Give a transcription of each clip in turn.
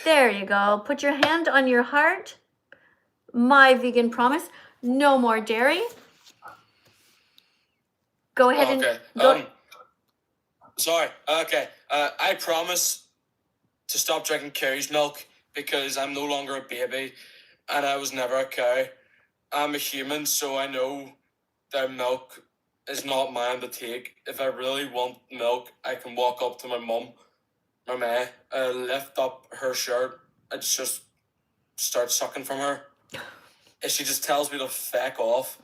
There you go. Put your hand on your heart. My vegan promise. No more dairy. Go ahead and go. Sorry. Okay. I promise to stop drinking cow's milk because I'm no longer a baby and I was never a cow. I'm a human, so I know that milk is not mine to take. If I really want milk, I can walk up to my mum, lift up her shirt, and just start sucking from her. If she just tells me to feck off,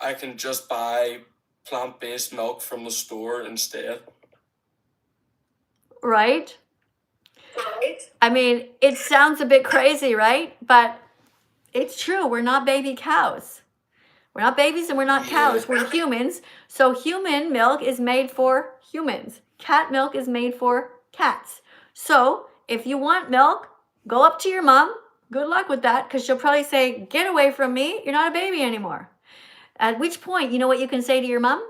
I can just buy plant-based milk from the store instead. Right? I mean, it sounds a bit crazy, right? But it's true. We're not baby cows. We're not babies and we're not cows. We're humans. So human milk is made for humans. Cat milk is made for cats. So if you want milk, go up to your mom. Good luck with that, because she'll probably say, get away from me. You're not a baby anymore. At which point, you know what you can say to your mom?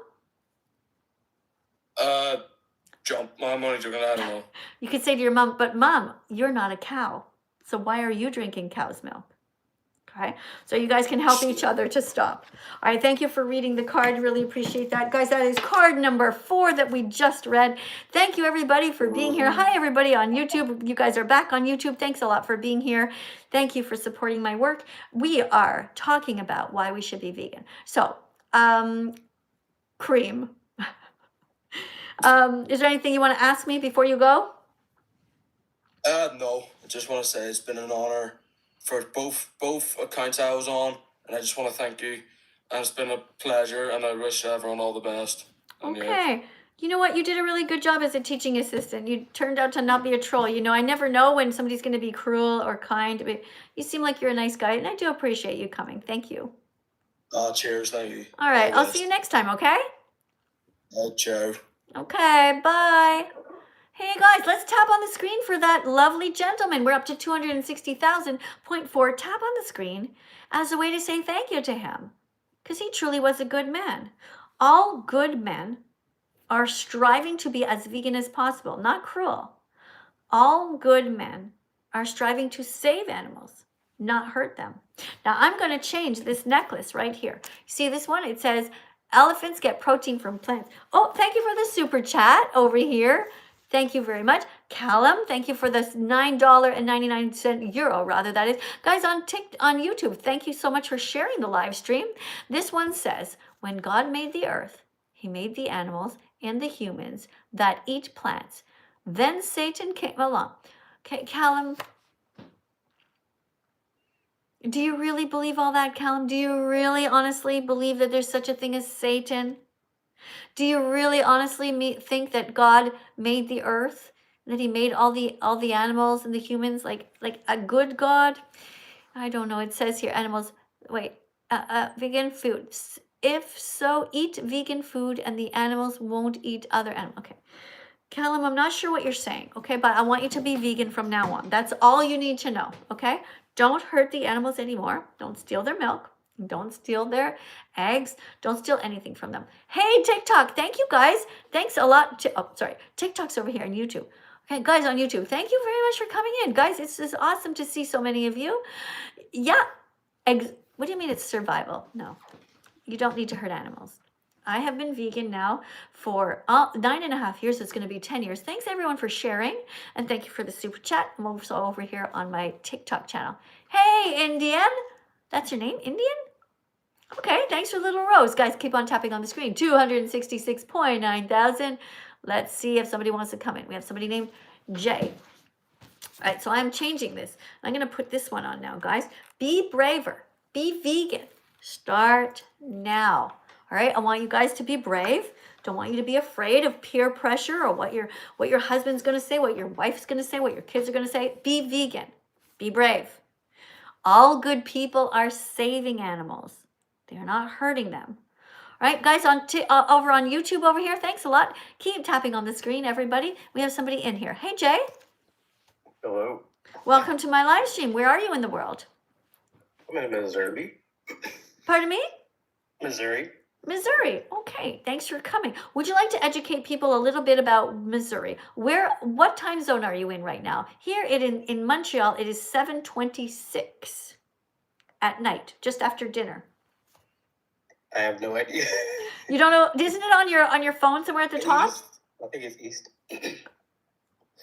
Jump. I'm only joking. I don't know. You could say to your mom, but mom, you're not a cow. So why are you drinking cow's milk? Okay, so you guys can help each other to stop. All right, thank you for reading the card. Really appreciate that. Guys, that is card number 4 that we just read. Thank you, everybody, for being here. Hi, everybody on YouTube. You guys are back on YouTube. Thanks a lot for being here. Thank you for supporting my work. We are talking about why we should be vegan. So, cream. Is there anything you want to ask me before you go? No. I just want to say it's been an honor for both accounts I was on, and I just want to thank you. And it's been a pleasure, and I wish everyone all the best. And okay. You know what? You did a really good job as a teaching assistant. You turned out to not be a troll. You know, I never know when somebody's going to be cruel or kind. But you seem like you're a nice guy, and I do appreciate you coming. Thank you. Cheers. Thank you. All right. I'll see you next time, okay? Ciao. Okay. Bye. Hey guys, let's tap on the screen for that lovely gentleman. We're up to 260,000.4. Tap on the screen as a way to say thank you to him, because he truly was a good man. All good men are striving to be as vegan as possible, not cruel. All good men are striving to save animals, not hurt them. Now I'm going to change this necklace right here. See this one? It says elephants get protein from plants. Oh, thank you for the super chat over here. Thank you very much. Callum, thank you for this $9.99 euro, rather, that is. Guys on YouTube, thank you so much for sharing the live stream. This one says, when God made the earth, he made the animals and the humans that eat plants. Then Satan came along. Okay, Callum, do you really believe all that, Callum? Do you really honestly believe that there's such a thing as Satan? Do you really honestly think that God made the earth, that he made all the animals and the humans like a good God? I don't know. It says here animals. Wait, vegan food. If so, eat vegan food and the animals won't eat other animals. Okay. Callum, I'm not sure what you're saying, okay? But I want you to be vegan from now on. That's all you need to know, okay? Don't hurt the animals anymore. Don't steal their milk. Don't steal their eggs. Don't steal anything from them. Hey, TikTok. Thank you, guys. Thanks a lot. TikTok's over here on YouTube. Okay, guys on YouTube, thank you very much for coming in. Guys, it's just awesome to see so many of you. Yeah. What do you mean it's survival? No, you don't need to hurt animals. I have been vegan now for 9.5 years. It's going to be 10 years. Thanks, everyone, for sharing. And thank you for the super chat. I'm also over here on my TikTok channel. Hey, Indian. That's your name, Indian? Okay, thanks for Little Rose. Guys, keep on tapping on the screen. 266.9 thousand. Let's see if somebody wants to come in. We have somebody named Jay. All right, so I'm changing this. I'm going to put this one on now, guys. Be braver. Be vegan. Start now. All right, I want you guys to be brave. Don't want you to be afraid of peer pressure or what your husband's going to say, what your wife's going to say, what your kids are going to say. Be vegan. Be brave. All good people are saving animals. They're not hurting them. All right, guys, over on YouTube over here, thanks a lot. Keep tapping on the screen, everybody. We have somebody in here. Hey, Jay. Hello. Welcome to my live stream. Where are you in the world? I'm in Missouri. Pardon me? Missouri. Missouri. Okay, thanks for coming. Would you like to educate people a little bit about Missouri? What time zone are you in right now? Here in Montreal, it is 7:26 at night, just after dinner. I have no idea. You don't know? Isn't it on your phone somewhere at the top? East? I think it's east.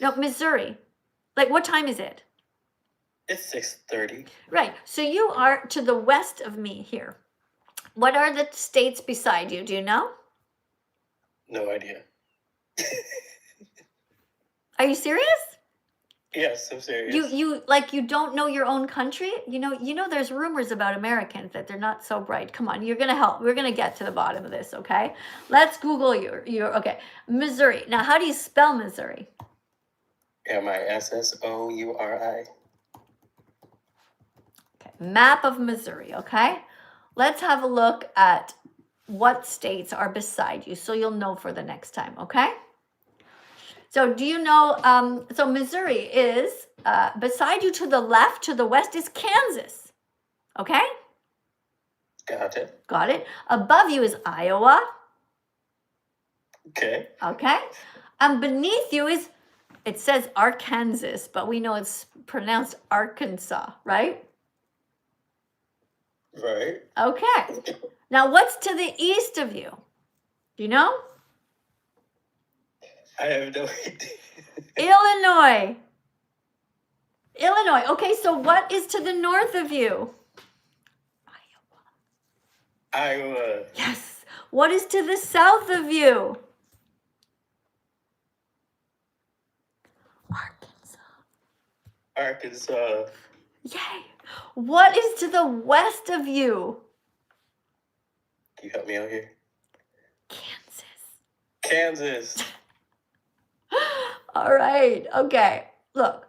No, Missouri. Like, what time is it? It's 6:30. Right. So you are to the west of me here. What are the states beside you? Do you know? No idea. Are you serious? Yes, I'm serious. You don't know your own country? You know there's rumors about Americans that they're not so bright. Come on, you're gonna help. We're gonna get to the bottom of this, okay? Let's Google your okay. Missouri. Now, how do you spell Missouri? MISSOURI. Okay. Map of Missouri, okay? Let's have a look at what states are beside you so you'll know for the next time, okay? So do you know, so Missouri is, beside you to the left, to the west is Kansas, okay? Got it. Got it. Above you is Iowa, Okay. okay? And beneath you is, it says Arkansas, but we know it's pronounced Arkansas, right? Right. Okay. Now what's to the east of you? Do you know? I have no idea. Illinois. Illinois. Okay, so what is to the north of you? Iowa. Yes. What is to the south of you? Arkansas. Yay. What is to the west of you? Can you help me out here? Kansas. Kansas. All right. Okay. Look.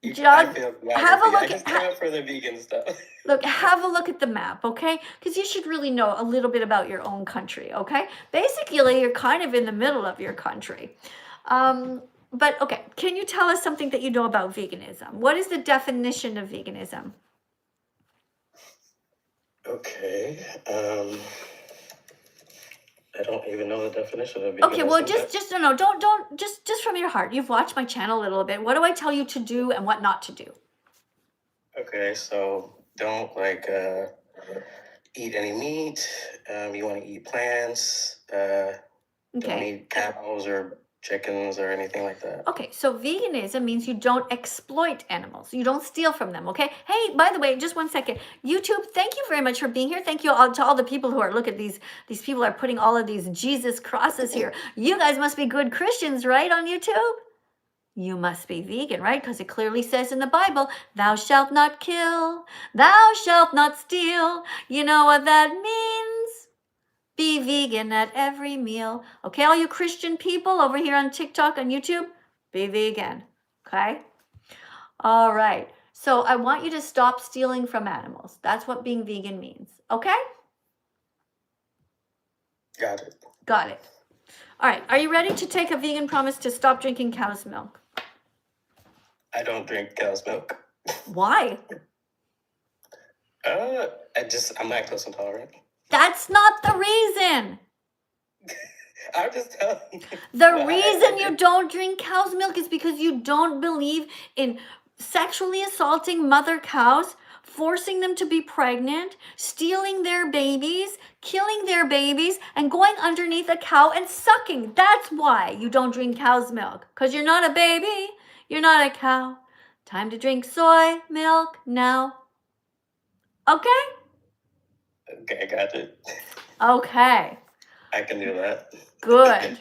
I John, feel have a I look just at came up for the vegan stuff. look, have a look at the map, okay? Because you should really know a little bit about your own country, okay? Basically, you're kind of in the middle of your country. But okay, can you tell us something that you know about veganism? What is the definition of veganism? Okay. I don't even know the definition of veganism. Okay, well, just no, don't just from your heart. You've watched my channel a little bit. What do I tell you to do and what not to do? Okay, so don't eat any meat. You want to eat plants. Don't Okay. eat cows or chickens or anything like that. Okay, so veganism means you don't exploit animals. You don't steal from them, okay? Hey, by the way, just 1 second. YouTube, thank you very much for being here. Thank you all to all the people who are, look at these people are putting all of these Jesus crosses here. You guys must be good Christians, right, on YouTube? You must be vegan, right? Because it clearly says in the Bible, thou shalt not kill, thou shalt not steal. You know what that means? Be vegan at every meal. Okay, all you Christian people over here on TikTok, on YouTube, be vegan. Okay? All right. So I want you to stop stealing from animals. That's what being vegan means. Okay? Got it. Got it. All right. Are you ready to take a vegan promise to stop drinking cow's milk? I don't drink cow's milk. Why? I'm lactose intolerant. That's not the reason. I'm just telling you. The reason you don't drink cow's milk is because you don't believe in sexually assaulting mother cows, forcing them to be pregnant, stealing their babies, killing their babies, and going underneath a cow and sucking. That's why you don't drink cow's milk. Because you're not a baby. You're not a cow. Time to drink soy milk now. Okay? Okay, I got it. Okay. I can do that. Good.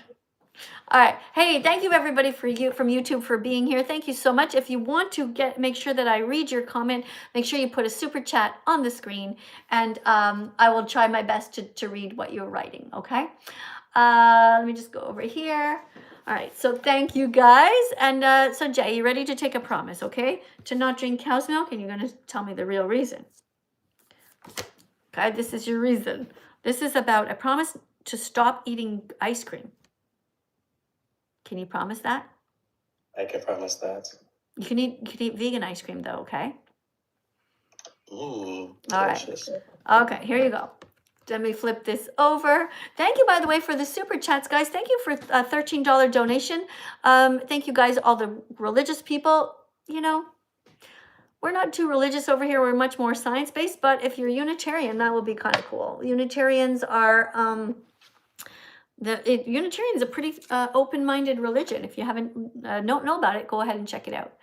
All right. Hey, thank you everybody from YouTube for being here. Thank you so much. If you want to make sure that I read your comment, make sure you put a super chat on the screen, and I will try my best to read what you're writing. Okay. Let me just go over here. All right. So thank you guys. And so Jay, you ready to take a promise? Okay, to not drink cow's milk, and you're going to tell me the real reason. Okay, this is your reason. This is about a promise to stop eating ice cream. Can you promise that? I can promise that. You can eat vegan ice cream though, okay? All right. Okay, here you go. Let me flip this over. Thank you, by the way, for the super chats, guys. Thank you for a $13 donation. Thank you, guys, all the religious people. You know, we're not too religious over here. We're much more science-based. But if you're Unitarian, that will be kind of cool. Unitarians are Unitarian is a pretty open-minded religion. If you haven't don't know about it, go ahead and check it out.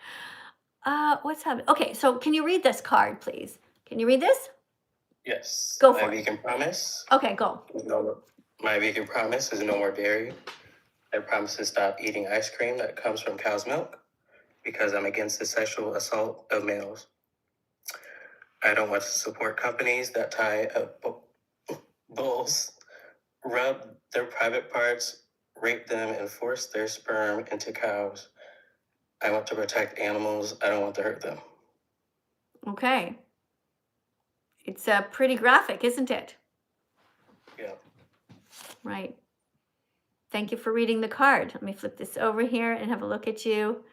What's happening? Okay, so can you read this card, please? Can you read this? Yes. Go My for it. vegan promise. Okay, go. My vegan promise is no more dairy. I promise to stop eating ice cream that comes from cow's milk because I'm against the sexual assault of males. I don't want to support companies that tie up bulls, rub their private parts, rape them, and force their sperm into cows. I want to protect animals. I don't want to hurt them. Okay. It's pretty graphic, isn't it? Yeah. Right. Thank you for reading the card. Let me flip this over here and have a look at you.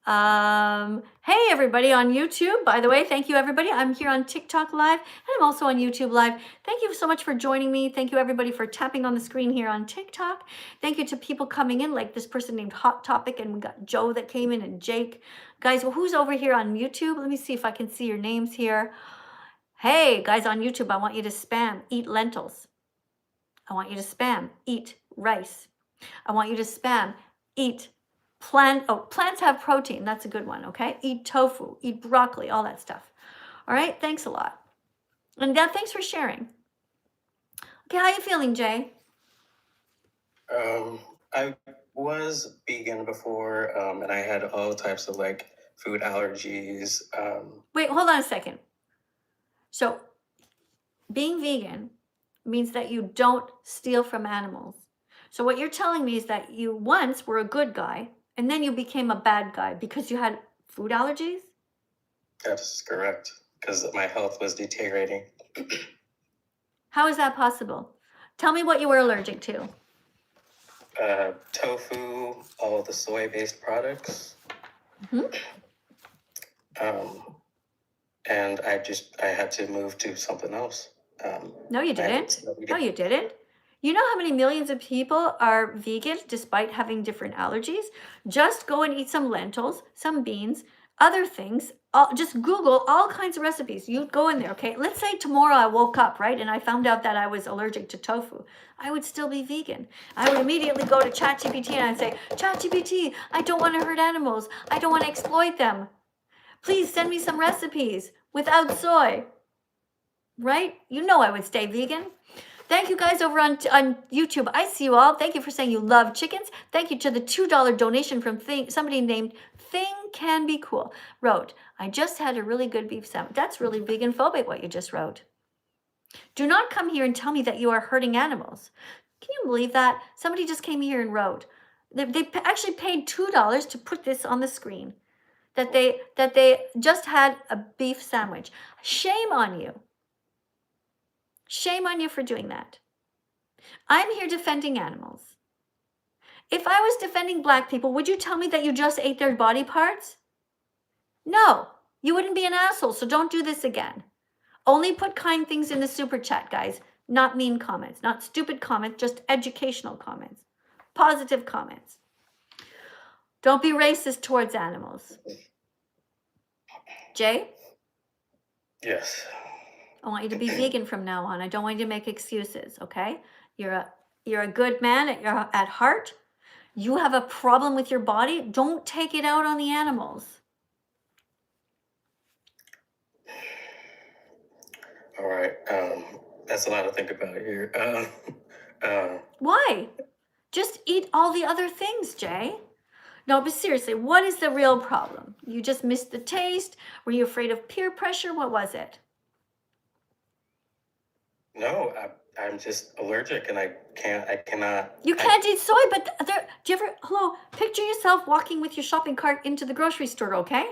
Hey, everybody on YouTube. By the way, thank you, everybody. I'm here on TikTok Live, and I'm also on YouTube Live. Thank you so much for joining me. Thank you, everybody, for tapping on the screen here on TikTok. Thank you to people coming in, like this person named Hot Topic, and we got Joe that came in, and Jake. Guys, well, who's over here on YouTube? Let me see if I can see your names here. Hey, guys on YouTube, I want you to spam, eat lentils. I want you to spam, eat rice. I want you to spam, eat plants have protein. That's a good one, okay? Eat tofu, eat broccoli, all that stuff. All right, thanks a lot. And thanks for sharing. Okay, how you feeling, Jay? I was vegan before, and I had all types of like food allergies. Wait, hold on a second. So, being vegan means that you don't steal from animals. So what you're telling me is that you once were a good guy, and then you became a bad guy because you had food allergies? That's correct, because my health was deteriorating. How is that possible? Tell me what you were allergic to. Tofu, all the soy-based products. Mm-hmm. And I had to move to something else. No, you didn't. No, you didn't. You know how many millions of people are vegan despite having different allergies? Just go and eat some lentils, some beans, other things. Just Google all kinds of recipes. You go in there, okay? Let's say tomorrow I woke up, right? And I found out that I was allergic to tofu. I would still be vegan. I would immediately go to ChatGPT and I'd say, ChatGPT, I don't want to hurt animals. I don't want to exploit them. Please send me some recipes without soy. Right? You know I would stay vegan. Thank you guys over on YouTube. I see you all. Thank you for saying you love chickens. Thank you to the $2 donation from somebody named Thing Can Be Cool. Wrote, I just had a really good beef sandwich. That's really vegan phobic what you just wrote. Do not come here and tell me that you are hurting animals. Can you believe that? Somebody just came here and wrote. They actually paid $2 to put this on the screen. That they just had a beef sandwich. Shame on you. Shame on you for doing that. I'm here defending animals. If I was defending Black people, would you tell me that you just ate their body parts? No, you wouldn't be an asshole, so don't do this again. Only put kind things in the super chat, guys. Not mean comments, not stupid comments, just educational comments. Positive comments. Don't be racist towards animals. Jay? Yes. I want you to be vegan from now on. I don't want you to make excuses, okay? You're a good man at heart. You have a problem with your body. Don't take it out on the animals. All right. That's a lot to think about here. Why? Just eat all the other things, Jay. No, but seriously, what is the real problem? You just missed the taste? Were you afraid of peer pressure? What was it? No, I'm just allergic, and I cannot. You can't eat soy, but do you ever, picture yourself walking with your shopping cart into the grocery store, okay?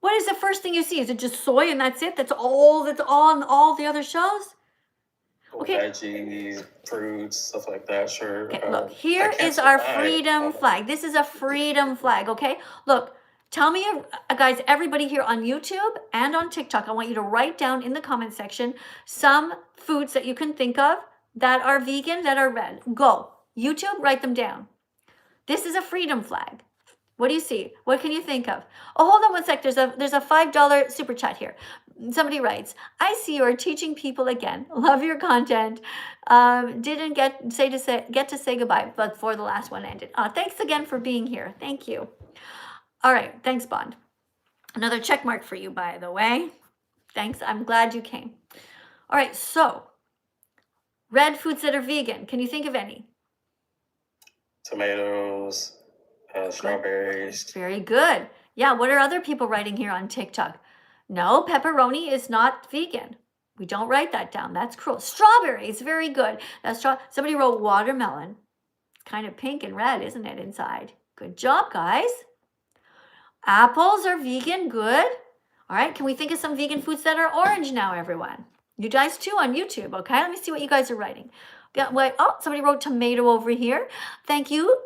What is the first thing you see? Is it just soy and that's it? That's all on all the other shelves? Okay. Veggies, fruits, stuff like that, sure. Okay, look, here is our freedom flag. This is a freedom flag, okay? Look, Tell me, guys, everybody here on YouTube and on TikTok, I want you to write down in the comment section some foods that you can think of that are vegan, that are red. Go. YouTube, write them down. This is a freedom flag. What do you see? What can you think of? Oh, hold on one sec. There's a $5 super chat here. Somebody writes, I see you are teaching people again. Love your content. Didn't get to say goodbye before the last one ended. Thanks again for being here. Thank you. All right. Thanks, Bond. Another check mark for you, by the way. Thanks. I'm glad you came. All right. So, red foods that are vegan. Can you think of any? Tomatoes, strawberries. Very good. Yeah, what are other people writing here on TikTok? No, pepperoni is not vegan. We don't write that down. That's cruel. Strawberries, very good. Somebody wrote watermelon. It's kind of pink and red, isn't it, inside? Good job, guys. Apples are vegan. Good. All right, can we think of some vegan foods that are orange now, everyone? You guys too on YouTube, okay? Let me see what you guys are writing. Oh, somebody wrote tomato over here. Thank you.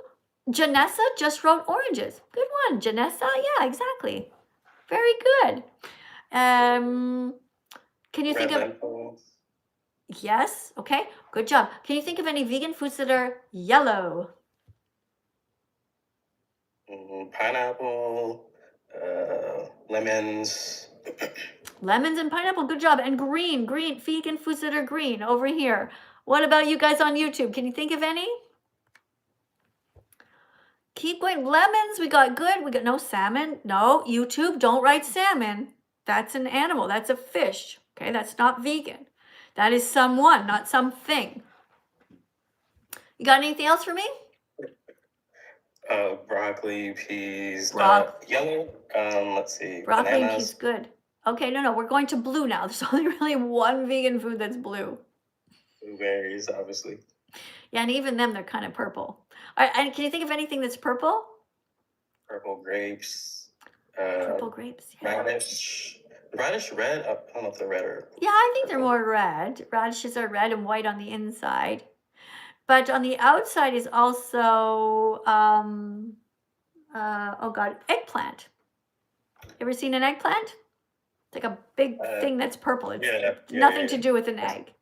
Janessa just wrote oranges. Good one, Janessa. Yeah, exactly. Very good. Can you think of... Yes, okay, good job. Can you think of any vegan foods that are yellow? Pineapple, lemons. Lemons and pineapple, good job. And green, vegan foods that are green over here. What about you guys on YouTube? Can you think of any? Keep going. Lemons, we got good. We got no salmon. No, YouTube, don't write salmon. That's an animal. That's a fish. Okay, that's not vegan. That is someone, not something. You got anything else for me? Broccoli, peas, yellow. Let's see. Broccoli bananas. and peas, good. Okay, no, we're going to blue now. There's only really one vegan food that's blue. Blueberries, obviously. Yeah, and even them, they're kind of purple. All right, and can you think of anything that's purple? Purple grapes. Purple grapes, yeah. Radish red? I don't know if they're red or... Yeah, I think they're more red. Radishes are red and white on the inside. But on the outside is also, eggplant. Ever seen an eggplant? It's like a big thing that's purple. It's nothing to do with an egg.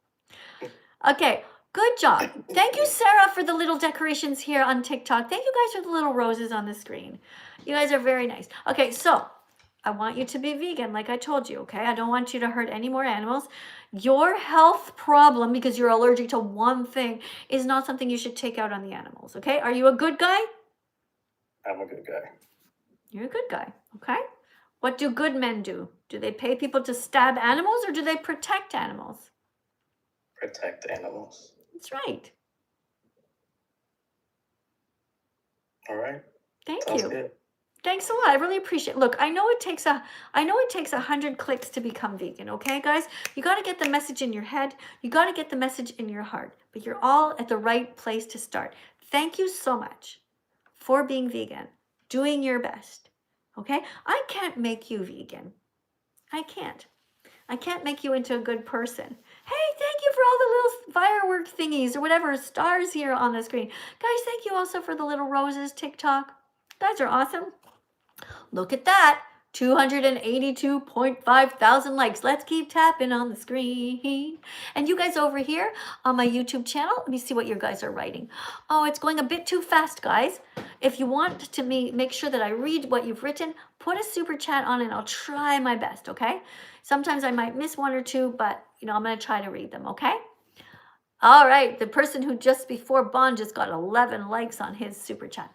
Okay, good job. Thank you, Sarah, for the little decorations here on TikTok. Thank you guys for the little roses on the screen. You guys are very nice. Okay, so I want you to be vegan, like I told you, okay? I don't want you to hurt any more animals. Your health problem, because you're allergic to one thing, is not something you should take out on the animals, okay? Are you a good guy? I'm a good guy. You're a good guy, okay? What do good men do? Do they pay people to stab animals or do they protect animals? Protect animals. That's right. All right. Thank Sounds you. Good. Thanks a lot. I really appreciate it. Look, I know it takes 100 clicks to become vegan, okay, guys? You got to get the message in your head. You got to get the message in your heart. But you're all at the right place to start. Thank you so much for being vegan, doing your best, okay? I can't make you vegan. I can't. I can't make you into a good person. Hey, thank you for all the little firework thingies or whatever, stars here on the screen. Guys, thank you also for the little roses, TikTok. You guys are awesome. Look at that. 282.5 thousand likes. Let's keep tapping on the screen. And you guys over here on my YouTube channel, let me see what you guys are writing. Oh, it's going a bit too fast, guys. If you want to make sure that I read what you've written, put a super chat on and I'll try my best, okay? Sometimes I might miss one or two, but I'm going to try to read them, okay? All right, the person who just before Bond just got 11 likes on his super chat.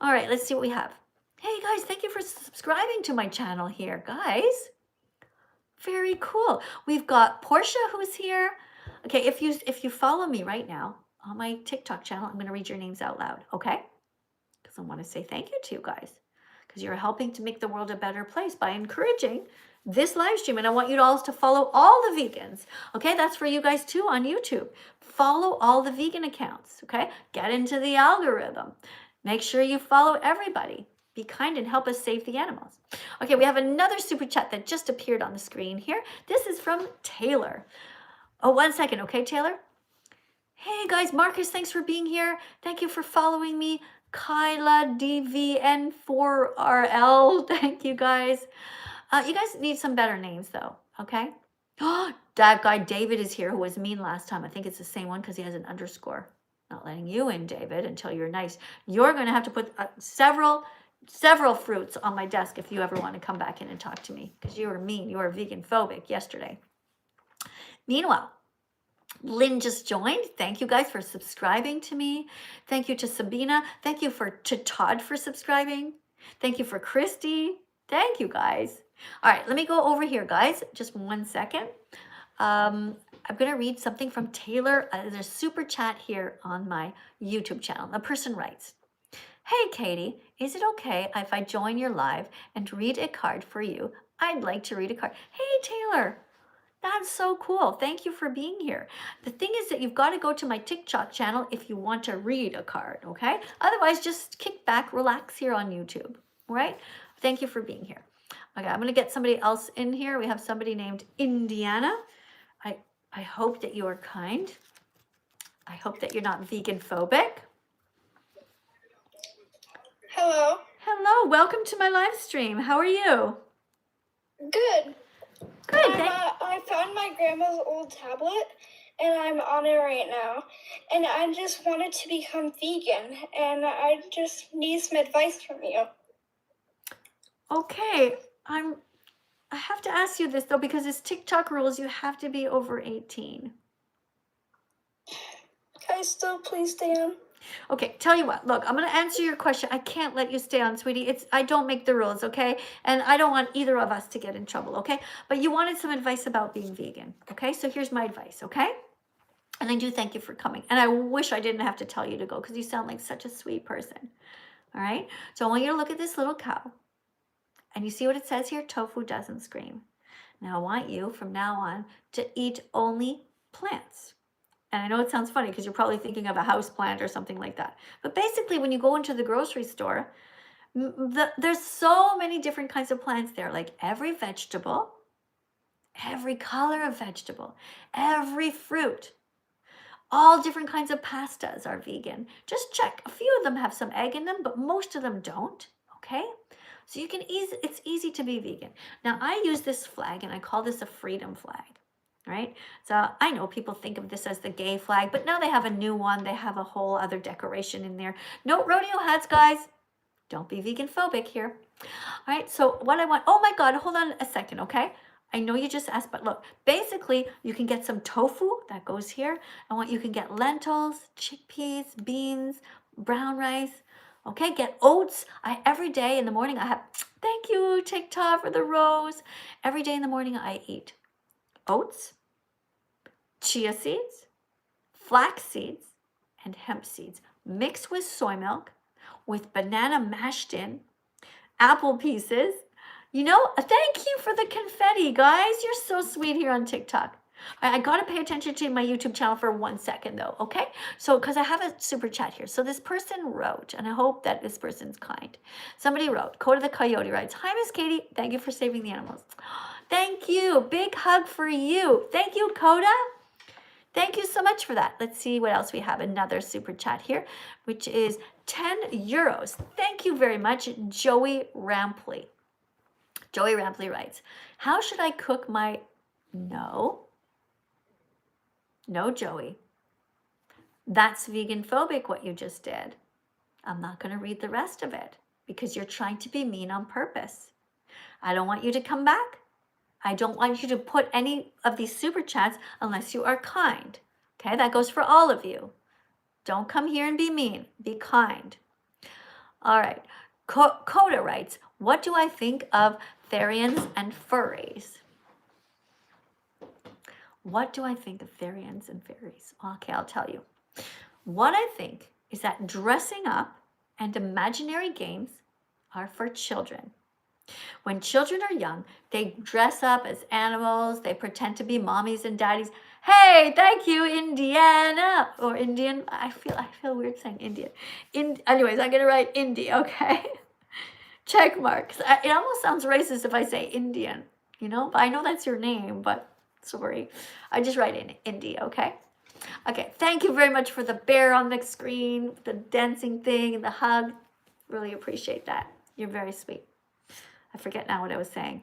All right, let's see what we have. Hey guys, thank you for subscribing to my channel here, guys. Very cool. We've got Portia who's here. Okay, if you follow me right now on my TikTok channel, I'm going to read your names out loud, okay? Because I want to say thank you to you guys because you're helping to make the world a better place by encouraging this live stream. And I want you all to follow all the vegans, okay? That's for you guys too on YouTube. Follow all the vegan accounts, okay? Get into the algorithm. Make sure you follow everybody. Be kind and help us save the animals. Okay, we have another super chat that just appeared on the screen here. This is from Taylor. Oh, 1 second, okay, Taylor? Hey guys, Marcus, thanks for being here. Thank you for following me. Kyla DVN4RL. Thank you guys. You guys need some better names though, okay? That guy David is here who was mean last time. I think it's the same one because he has an underscore. Not letting you in, David, until you're nice. You're going to have to put several fruits on my desk if you ever want to come back in and talk to me because you were mean. You were vegan phobic yesterday. Meanwhile, Lynn just joined. Thank you guys for subscribing to me. Thank you to Sabina. Thank you to Todd for subscribing. Thank you for Christy. Thank you guys. All right, let me go over here, guys. Just 1 second. I'm going to read something from Taylor. There's a super chat here on my YouTube channel. A person writes, "Hey, Katie, is it okay if I join your live and read a card for you? I'd like to read a card." Hey, Taylor. That's so cool. Thank you for being here. The thing is that you've got to go to my TikTok channel if you want to read a card, okay? Otherwise, just kick back, relax here on YouTube, all right? Thank you for being here. Okay, I'm going to get somebody else in here. We have somebody named Indiana. I hope that you are kind. I hope that you're not vegan phobic. Hello. Hello, welcome to my live stream. How are you? Good. Good. I found my grandma's old tablet, and I'm on it right now. And I just wanted to become vegan, and I just need some advice from you. Okay, I have to ask you this though, because it's TikTok rules. You have to be over 18. Can I still please stay on? Okay, tell you what, look, I'm going to answer your question. I can't let you stay on, sweetie. I don't make the rules, okay? And I don't want either of us to get in trouble, okay? But you wanted some advice about being vegan, okay? So here's my advice, okay? And I do thank you for coming. And I wish I didn't have to tell you to go because you sound like such a sweet person, all right? So I want you to look at this little cow. And you see what it says here? Tofu doesn't scream. Now I want you from now on to eat only plants. And I know it sounds funny because you're probably thinking of a house plant or something like that. But basically, when you go into the grocery store, there's so many different kinds of plants there, like every vegetable, every color of vegetable, every fruit, all different kinds of pastas are vegan. Just check. A few of them have some egg in them, but most of them don't, okay? So you can it's easy to be vegan. Now, I use this flag, and I call this a freedom flag. Right? So I know people think of this as the gay flag, but now they have a new one. They have a whole other decoration in there. No rodeo hats, guys. Don't be vegan phobic here. All right, so what I want, oh my God, hold on a second, okay? I know you just asked, but look, basically you can get some tofu that goes here. You can get lentils, chickpeas, beans, brown rice. Okay, get oats. Every day in the morning I have, thank you, TikTok, for the rose. Every day in the morning I eat oats, chia seeds, flax seeds, and hemp seeds mixed with soy milk, with banana mashed in, apple pieces. You know, thank you for the confetti, guys. You're so sweet here on TikTok. I got to pay attention to my YouTube channel for 1 second though, okay? So, because I have a super chat here. So this person wrote, and I hope that this person's kind. Somebody wrote, Coda the Coyote writes, "Hi, Miss Katie. Thank you for saving the animals." Thank you. Big hug for you. Thank you, Coda. Thank you so much for that. Let's see what else we have. Another super chat here, which is 10 euros. Thank you very much, Joey Rampley. Joey Rampley writes, "How should I cook my..." No, Joey. That's vegan phobic what you just did. I'm not going to read the rest of it because you're trying to be mean on purpose. I don't want you to come back. I don't want you to put any of these super chats unless you are kind. Okay, that goes for all of you. Don't come here and be mean. Be kind. All right. Coda writes, "What do I think of Therians and furries?" What do I think of Therians and fairies? Okay, I'll tell you. What I think is that dressing up and imaginary games are for children. When children are young, they dress up as animals. They pretend to be mommies and daddies. Hey, thank you, Indiana. Or Indian. I feel weird saying Indian. Anyways, I'm going to write Indy, okay? Check marks. It almost sounds racist if I say Indian, you know? But I know that's your name, but sorry. I just write in Indy, okay? Okay, thank you very much for the bear on the screen, the dancing thing, and the hug. Really appreciate that. You're very sweet. I forget now what I was saying.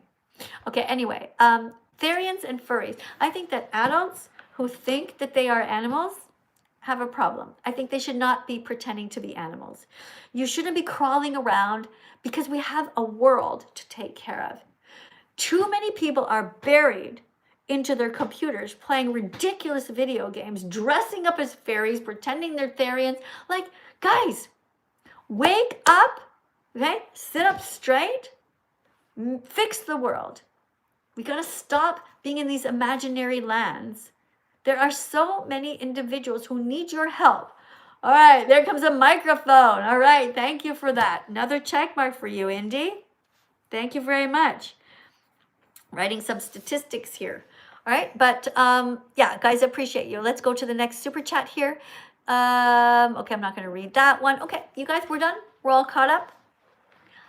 Okay, anyway, therians and furries. I think that adults who think that they are animals have a problem. I think they should not be pretending to be animals. You shouldn't be crawling around because we have a world to take care of. Too many people are buried into their computers playing ridiculous video games, dressing up as fairies, pretending they're therians. Like, guys, wake up, okay? Sit up straight, fix the world. We gotta stop being in these imaginary lands. There are so many individuals who need your help. All right, there comes a microphone. All right, thank you for that. Another check mark for you, Indy. Thank you very much. Writing some statistics here. All right, but yeah, guys, appreciate you. Let's go to the next super chat here. Okay, I'm not going to read that one. Okay, you guys, we're done. We're all caught up.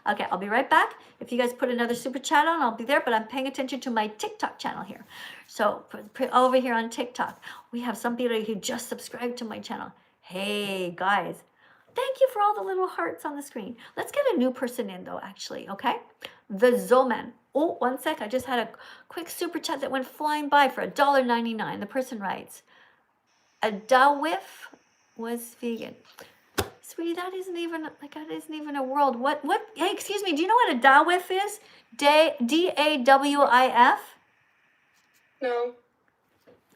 Okay, I'll be right back. If you guys put another super chat on, I'll be there, but I'm paying attention to my TikTok channel here. So over here on TikTok, we have some people who just subscribed to my channel. Hey, guys, thank you for all the little hearts on the screen. Let's get a new person in, though, actually, okay? The Zoman. Oh, one sec. I just had a quick super chat that went flying by for $1.99. The person writes, a Dawif was vegan. Sweetie, that isn't even a world. What? Hey, excuse me. Do you know what a Dawif is? DAWIF? No.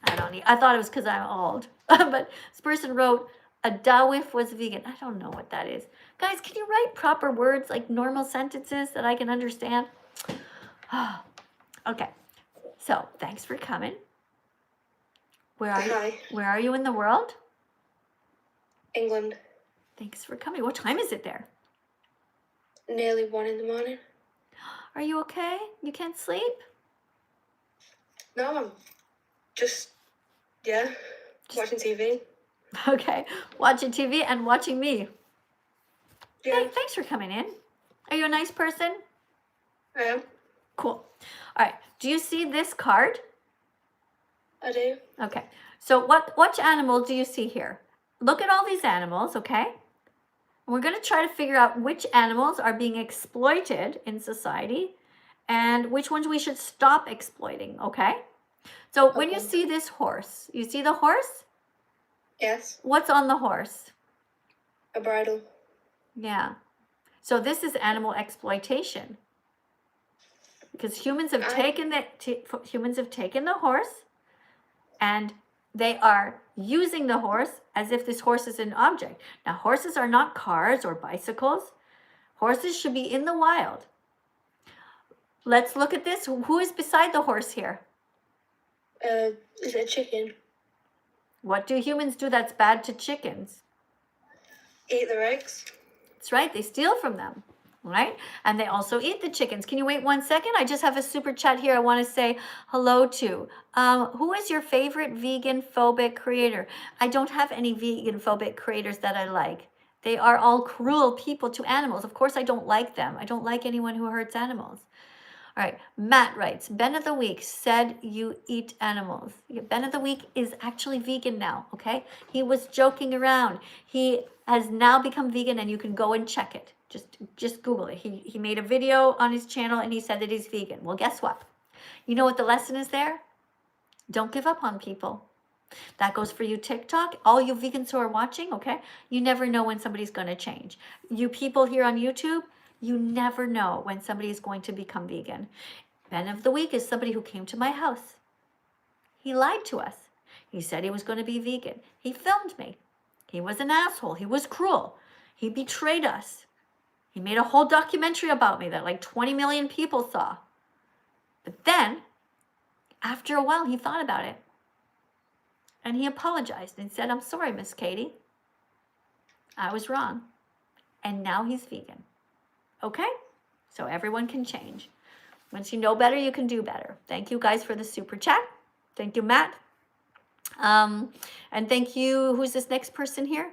I thought it was because I'm old. But this person wrote, a Dawif was vegan. I don't know what that is. Guys, can you write proper words, like normal sentences that I can understand? Okay. So, thanks for coming. Where are you? Hi. Where are you in the world? England. Thanks for coming. What time is it there? Nearly 1 in the morning. Are you okay? You can't sleep? No, I'm just watching TV. Okay. Watching TV and watching me. Yeah, Hey, thanks for coming in. Are you a nice person? I am. Cool. All right. Do you see this card? I do. Okay. So which animal do you see here? Look at all these animals, okay? We're going to try to figure out which animals are being exploited in society and which ones we should stop exploiting, okay? So when you see this horse, you see the horse? Yes. What's on the horse? A bridle. Yeah. So this is animal exploitation. Because humans have taken the horse and they are using the horse as if this horse is an object. Now, horses are not cars or bicycles. Horses should be in the wild. Let's look at this. Who is beside the horse here? Is it a chicken? What do humans do that's bad to chickens? Eat their eggs. That's right. They steal from them, right? And they also eat the chickens. Can you wait 1 second? I just have a super chat here I want to say hello to. Who is your favorite vegan phobic creator? I don't have any vegan phobic creators that I like. They are all cruel people to animals. Of course, I don't like them. I don't like anyone who hurts animals. All right, Matt writes, Ben of the Week said you eat animals. Ben of the Week is actually vegan now, okay? He was joking around. He has now become vegan and you can go and check it. Just Google it. He made a video on his channel and he said that he's vegan. Well, guess what? You know what the lesson is there? Don't give up on people. That goes for you TikTok, all you vegans who are watching, okay? You never know when somebody's going to change. You people here on YouTube, you never know when somebody is going to become vegan. Ben of the Week is somebody who came to my house. He lied to us. He said he was going to be vegan. He filmed me. He was an asshole. He was cruel. He betrayed us. He made a whole documentary about me that like 20 million people saw. But then, after a while, he thought about it. And he apologized and said, I'm sorry, Miss Katie. I was wrong. And now he's vegan. Okay? So everyone can change. Once you know better, you can do better. Thank you guys for the super chat. Thank you, Matt. And thank you, who's this next person here?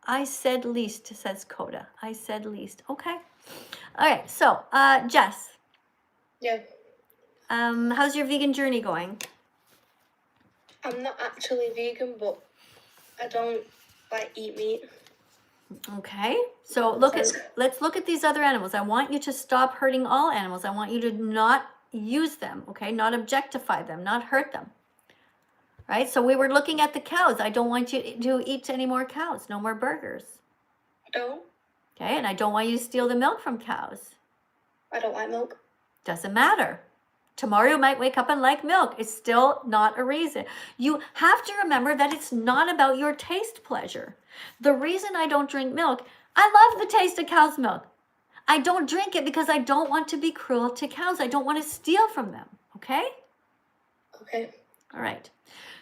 I said least, says Coda. I said least. Okay. All right. So, Jess. Yeah. How's your vegan journey going? I'm not actually vegan, but I don't like eat meat. Okay, so let's look at these other animals. I want you to stop hurting all animals. I want you to not use them, okay? Not objectify them, not hurt them. Right? So we were looking at the cows. I don't want you to eat any more cows, no more burgers. I don't. Okay, and I don't want you to steal the milk from cows. I don't like milk. Doesn't matter. Tomorrow you might wake up and like milk. It's still not a reason. You have to remember that it's not about your taste pleasure. The reason I don't drink milk, I love the taste of cow's milk. I don't drink it because I don't want to be cruel to cows. I don't want to steal from them. Okay? Okay. All right.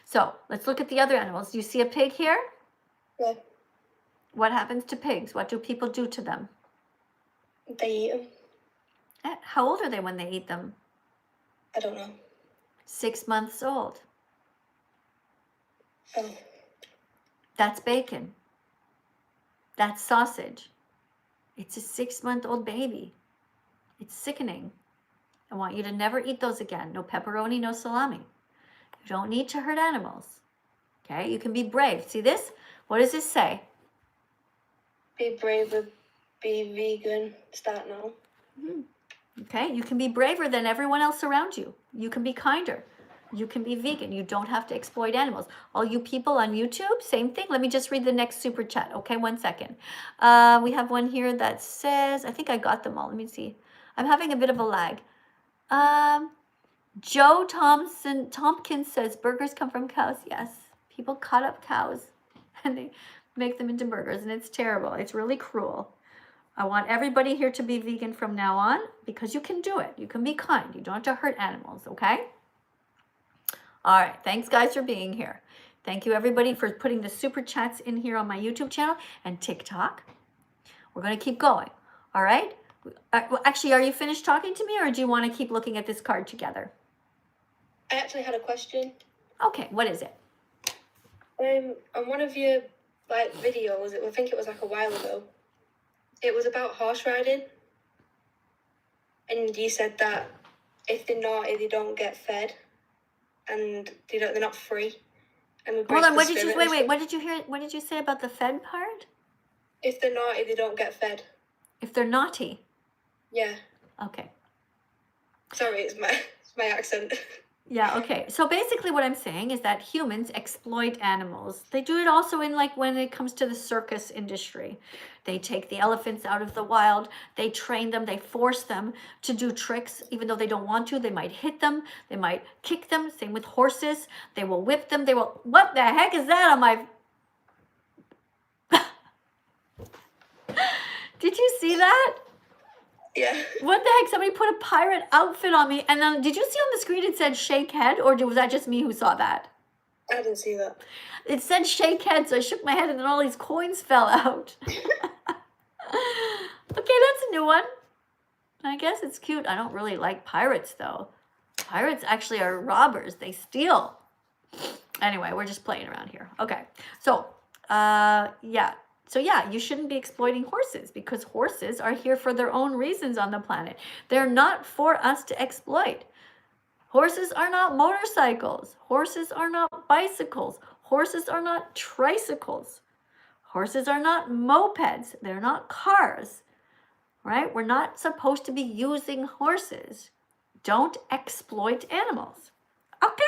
So let's look at the other animals. Do you see a pig here? Yeah. What happens to pigs? What do people do to them? They eat them. How old are they when they eat them? I don't know. 6 months old. Oh. That's bacon. That's sausage. It's a 6-month-old baby. It's sickening. I want you to never eat those again. No pepperoni, no salami. You don't need to hurt animals. Okay, you can be brave. See this? What does this say? Be braver, be vegan, start now. Okay, you can be braver than everyone else around you. You can be kinder. You can be vegan. You don't have to exploit animals. All you people on YouTube, same thing. Let me just read the next super chat. Okay, 1 second. We have one here that says, I think I got them all. Let me see. I'm having a bit of a lag. Joe Tompkins says, burgers come from cows. Yes, people cut up cows and they make them into burgers, and it's terrible. It's really cruel. I want everybody here to be vegan from now on because you can do it. You can be kind. You don't have to hurt animals, okay? All right. Thanks, guys, for being here. Thank you, everybody, for putting the super chats in here on my YouTube channel and TikTok. We're going to keep going, all right? Actually, are you finished talking to me, or do you want to keep looking at this card together? I actually had a question. Okay, what is it? On one of your videos, I think it was a while ago. It was about horse riding, and you said that if they're naughty, they don't get fed, and they're not free. And Hold on, what did you wait? What did you hear? What did you say about the fed part? If they're naughty, they don't get fed. If they're naughty. Yeah. Okay. Sorry, it's my accent. Yeah, okay. So basically what I'm saying is that humans exploit animals. They do it also in when it comes to the circus industry. They take the elephants out of the wild, they train them, they force them to do tricks even though they don't want to. They might hit them, they might kick them. Same with horses. They will whip them, they will, what the heck is that on my... Did you see that? Yeah. What the heck? Somebody put a pirate outfit on me. And then, did you see on the screen it said shake head? Or was that just me who saw that? I didn't see that. It said shake head, so I shook my head and then all these coins fell out. Okay, that's a new one. I guess it's cute. I don't really like pirates, though. Pirates actually are robbers. They steal. Anyway, we're just playing around here. Okay, so, yeah. So yeah, you shouldn't be exploiting horses because horses are here for their own reasons on the planet. They're not for us to exploit. Horses are not motorcycles. Horses are not bicycles. Horses are not tricycles. Horses are not mopeds. They're not cars, right? We're not supposed to be using horses. Don't exploit animals. Okay?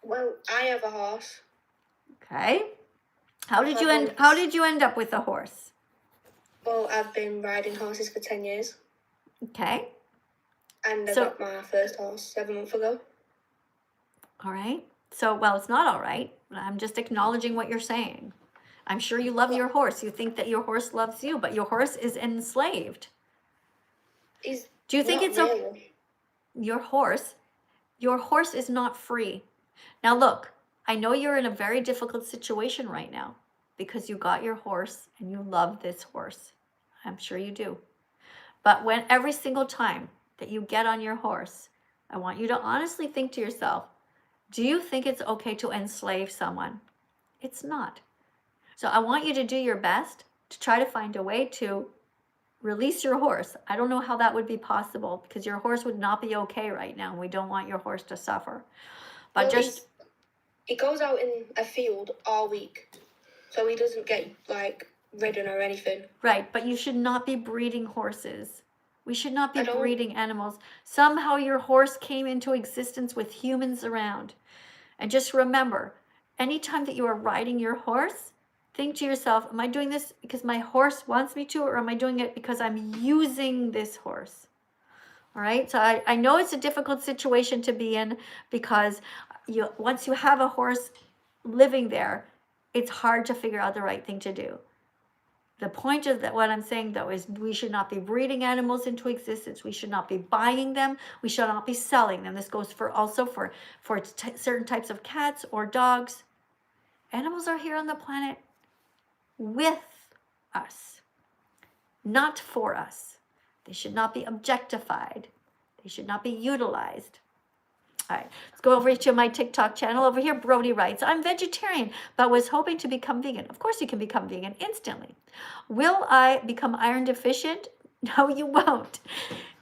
Well, I have a horse. Okay. How did you end up with a horse? Well, I've been riding horses for 10 years. Okay. And I got my first horse 7 months ago. All right. So, well, it's not all right. I'm just acknowledging what you're saying. I'm sure you love your horse. You think that your horse loves you, but your horse is enslaved. Do you think it's okay? Your horse is not free. Now, look, I know you're in a very difficult situation right now because you got your horse and you love this horse. I'm sure you do. But when every single time that you get on your horse, I want you to honestly think to yourself, do you think it's okay to enslave someone? It's not. So I want you to do your best to try to find a way to release your horse. I don't know how that would be possible because your horse would not be okay right now. We don't want your horse to suffer. But Well, just he goes out in a field all week, so he doesn't get like ridden or anything. right, but you should not be breeding horses. We should not be I don't- breeding animals. Somehow your horse came into existence with humans around. And just remember, anytime that you are riding your horse, think to yourself, am I doing this because my horse wants me to, or am I doing it because I'm using this horse? All right, so I know it's a difficult situation to be in, because once you have a horse living there, it's hard to figure out the right thing to do. The point of that, what I'm saying though, is we should not be breeding animals into existence. We should not be buying them. We should not be selling them. This goes for also for certain types of cats or dogs. Animals are here on the planet with us, not for us. They should not be objectified. They should not be utilized. All right, let's go over to my TikTok channel. Over here, Brody writes, I'm vegetarian, but was hoping to become vegan. Of course you can become vegan instantly. Will I become iron deficient? No, you won't,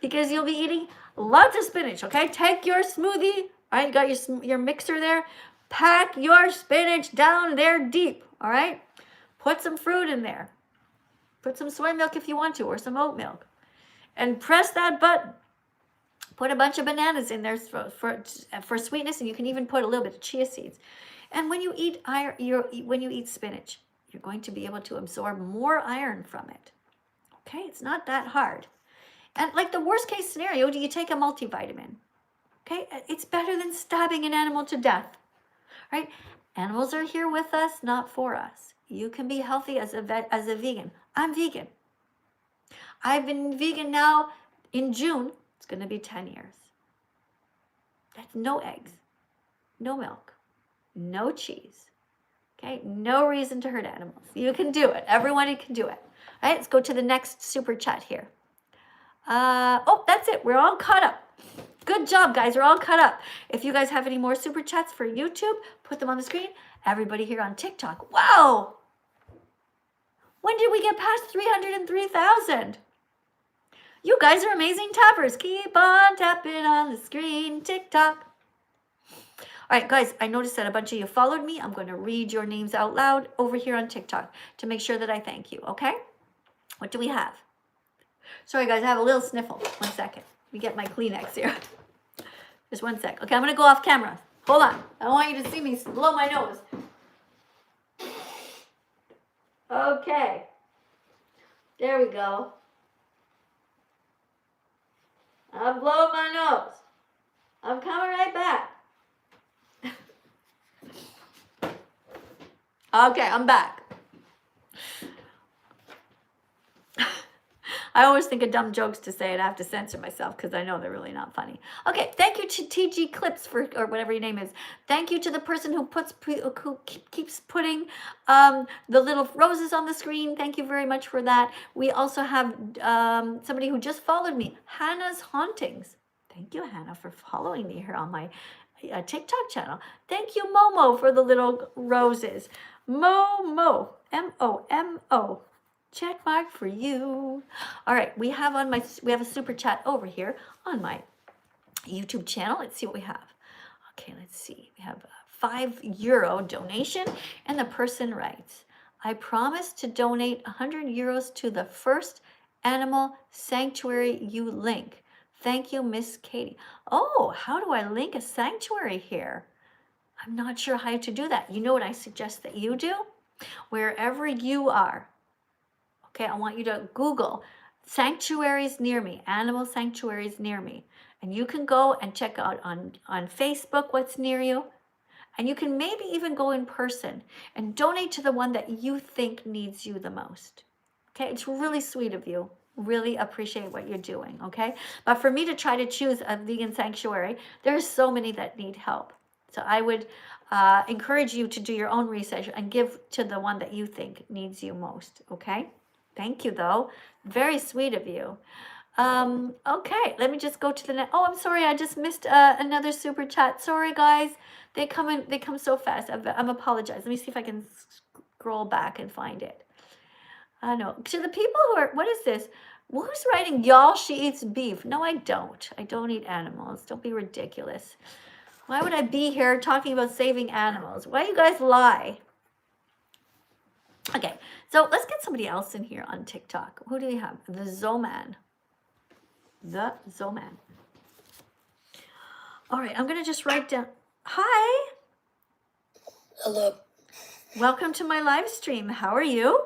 because you'll be eating lots of spinach, okay? Take your smoothie, all right? You got your mixer there. Pack your spinach down there deep, all right? Put some fruit in there. Put some soy milk if you want to, or some oat milk. And press that button. Put a bunch of bananas in there for sweetness, and you can even put a little bit of chia seeds. And when you eat when you eat spinach, you're going to be able to absorb more iron from it. Okay, it's not that hard. And like the worst case scenario, do you take a multivitamin? Okay, it's better than stabbing an animal to death. Right? Animals are here with us, not for us. You can be healthy as a vegan. I'm vegan. I've been vegan now in June. It's going to be 10 years. That's no eggs, no milk, no cheese. Okay, no reason to hurt animals. You can do it. Everyone can do it. All right, let's go to the next super chat here. Oh, that's it. We're all caught up. Good job, guys. We're all caught up. If you guys have any more super chats for YouTube, put them on the screen. Everybody here on TikTok. Wow! When did we get past 303,000? You guys are amazing tappers. Keep on tapping on the screen. TikTok. All right, guys, I noticed that a bunch of you followed me. I'm going to read your names out loud over here on TikTok to make sure that I thank you, okay? What do we have? Sorry, guys, I have a little sniffle. 1 second. Let me get my Kleenex here. Just 1 sec. Okay, I'm going to go off camera. Hold on. I don't want you to see me blow my nose. Okay. There we go. I'm blowing my nose. I'm coming right back. Okay, I'm back. I always think of dumb jokes to say, and I have to censor myself because I know they're really not funny. Okay, thank you to TG Clips or whatever your name is. Thank you to the person who keeps putting the little roses on the screen. Thank you very much for that. We also have somebody who just followed me, Hannah's Hauntings. Thank you, Hannah, for following me here on my TikTok channel. Thank you, Momo, for the little roses. Momo, M-O-M-O. Check mark for you. All right, we have a super chat over here on my YouTube channel. Let's see what we have. Okay, let's see. We have a €5 donation, and the person writes, I promise to donate €100 to the first animal sanctuary you link. Thank you, Miss Katie. Oh, how do I link a sanctuary here? I'm not sure how to do that. You know what I suggest that you do? Wherever you are, okay, I want you to Google sanctuaries near me, animal sanctuaries near me. And you can go and check out on Facebook what's near you. And you can maybe even go in person and donate to the one that you think needs you the most. Okay, it's really sweet of you. Really appreciate what you're doing, okay? But for me to try to choose a vegan sanctuary, there's so many that need help. So I would encourage you to do your own research and give to the one that you think needs you most, okay? Thank you, though. Very sweet of you. Okay, let me just go to the next. Oh, I'm sorry, I just missed another super chat. Sorry, guys. They come so fast. I'm apologizing. Let me see if I can scroll back and find it. I know. To the people who are, what is this? Who's writing, y'all, she eats beef? No, I don't. I don't eat animals. Don't be ridiculous. Why would I be here talking about saving animals? Why you guys lie? Okay, so let's get somebody else in here on TikTok. Who do we have? The Zoman. The Zoman. All right, I'm going to just write down. Hi. Hello. Welcome to my live stream. How are you?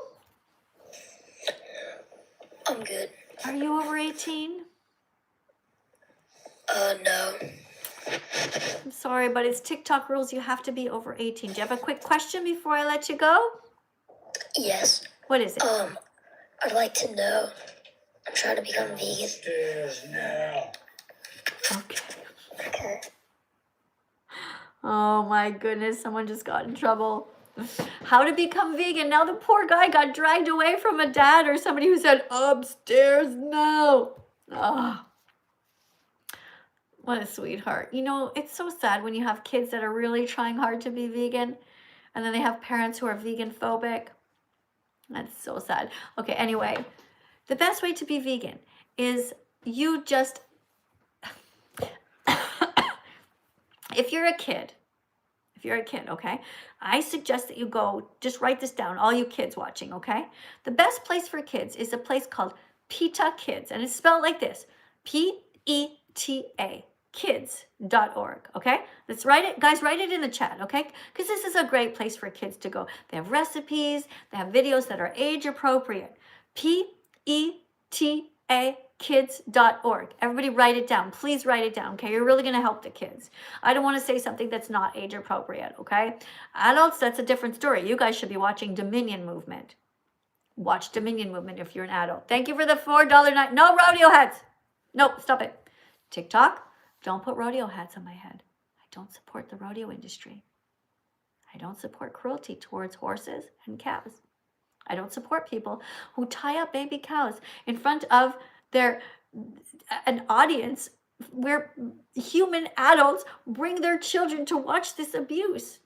I'm good. Are you over 18? No. I'm sorry, but it's TikTok rules. You have to be over 18. Do you have a quick question before I let you go? Yes. What is it? I'd like to know. I'm trying to become vegan. Okay. Okay. Oh my goodness, someone just got in trouble. How to become vegan. Now the poor guy got dragged away from a dad or somebody who said, upstairs now. Oh, what a sweetheart. You know, it's so sad when you have kids that are really trying hard to be vegan and then they have parents who are vegan phobic. That's so sad. Okay, anyway, the best way to be vegan is you just, if you're a kid, okay, I suggest that you go, just write this down, all you kids watching, okay? The best place for kids is a place called PETA Kids, and it's spelled like this, PETA, kids.org, okay? Let's write it, guys, write it in the chat, okay? Because this is a great place for kids to go. They have recipes, they have videos that are age appropriate. PETA kids.org. Everybody write it down. Please write it down, okay? You're really going to help the kids. I don't want to say something that's not age appropriate, okay? Adults, that's a different story. You guys should be watching Dominion Movement. Watch Dominion Movement if you're an adult. Thank you for the $4 night. No rodeo hats. No, stop it. TikTok, don't put rodeo hats on my head. I don't support the rodeo industry. I don't support cruelty towards horses and cows. I don't support people who tie up baby cows in front of an audience where human adults bring their children to watch this abuse.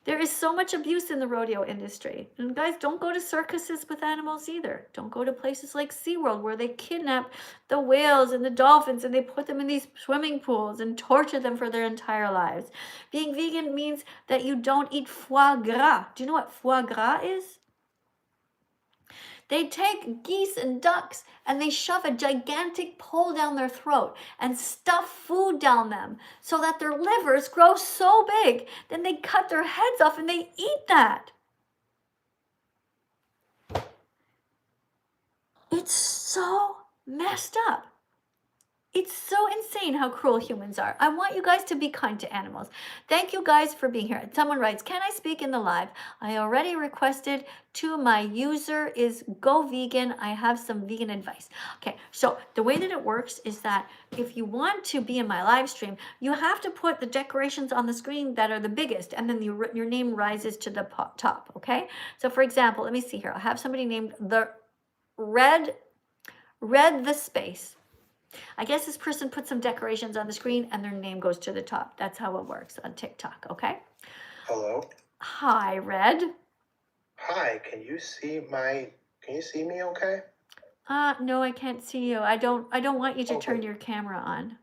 There is so much abuse in the rodeo industry. And guys, don't go to circuses with animals either. Don't go to places like SeaWorld where they kidnap the whales and the dolphins and they put them in these swimming pools and torture them for their entire lives. Being vegan means that you don't eat foie gras. Do you know what foie gras is? They take geese and ducks and they shove a gigantic pole down their throat and stuff food down them so that their livers grow so big. Then they cut their heads off and they eat that. It's so messed up. It's so insane how cruel humans are. I want you guys to be kind to animals. Thank you guys for being here. Someone writes, can I speak in the live? I already requested to. My user is Go Vegan. I have some vegan advice. Okay, so the way that it works is that if you want to be in my live stream, you have to put the decorations on the screen that are the biggest, and then your name rises to the top, okay? So for example, let me see here. I have somebody named the Red the Space. I guess this person put some decorations on the screen and their name goes to the top. That's how it works on TikTok, okay? Hello? Hi, Red. Hi, can you see me okay? No, I can't see you. I don't want you to Okay. turn your camera on.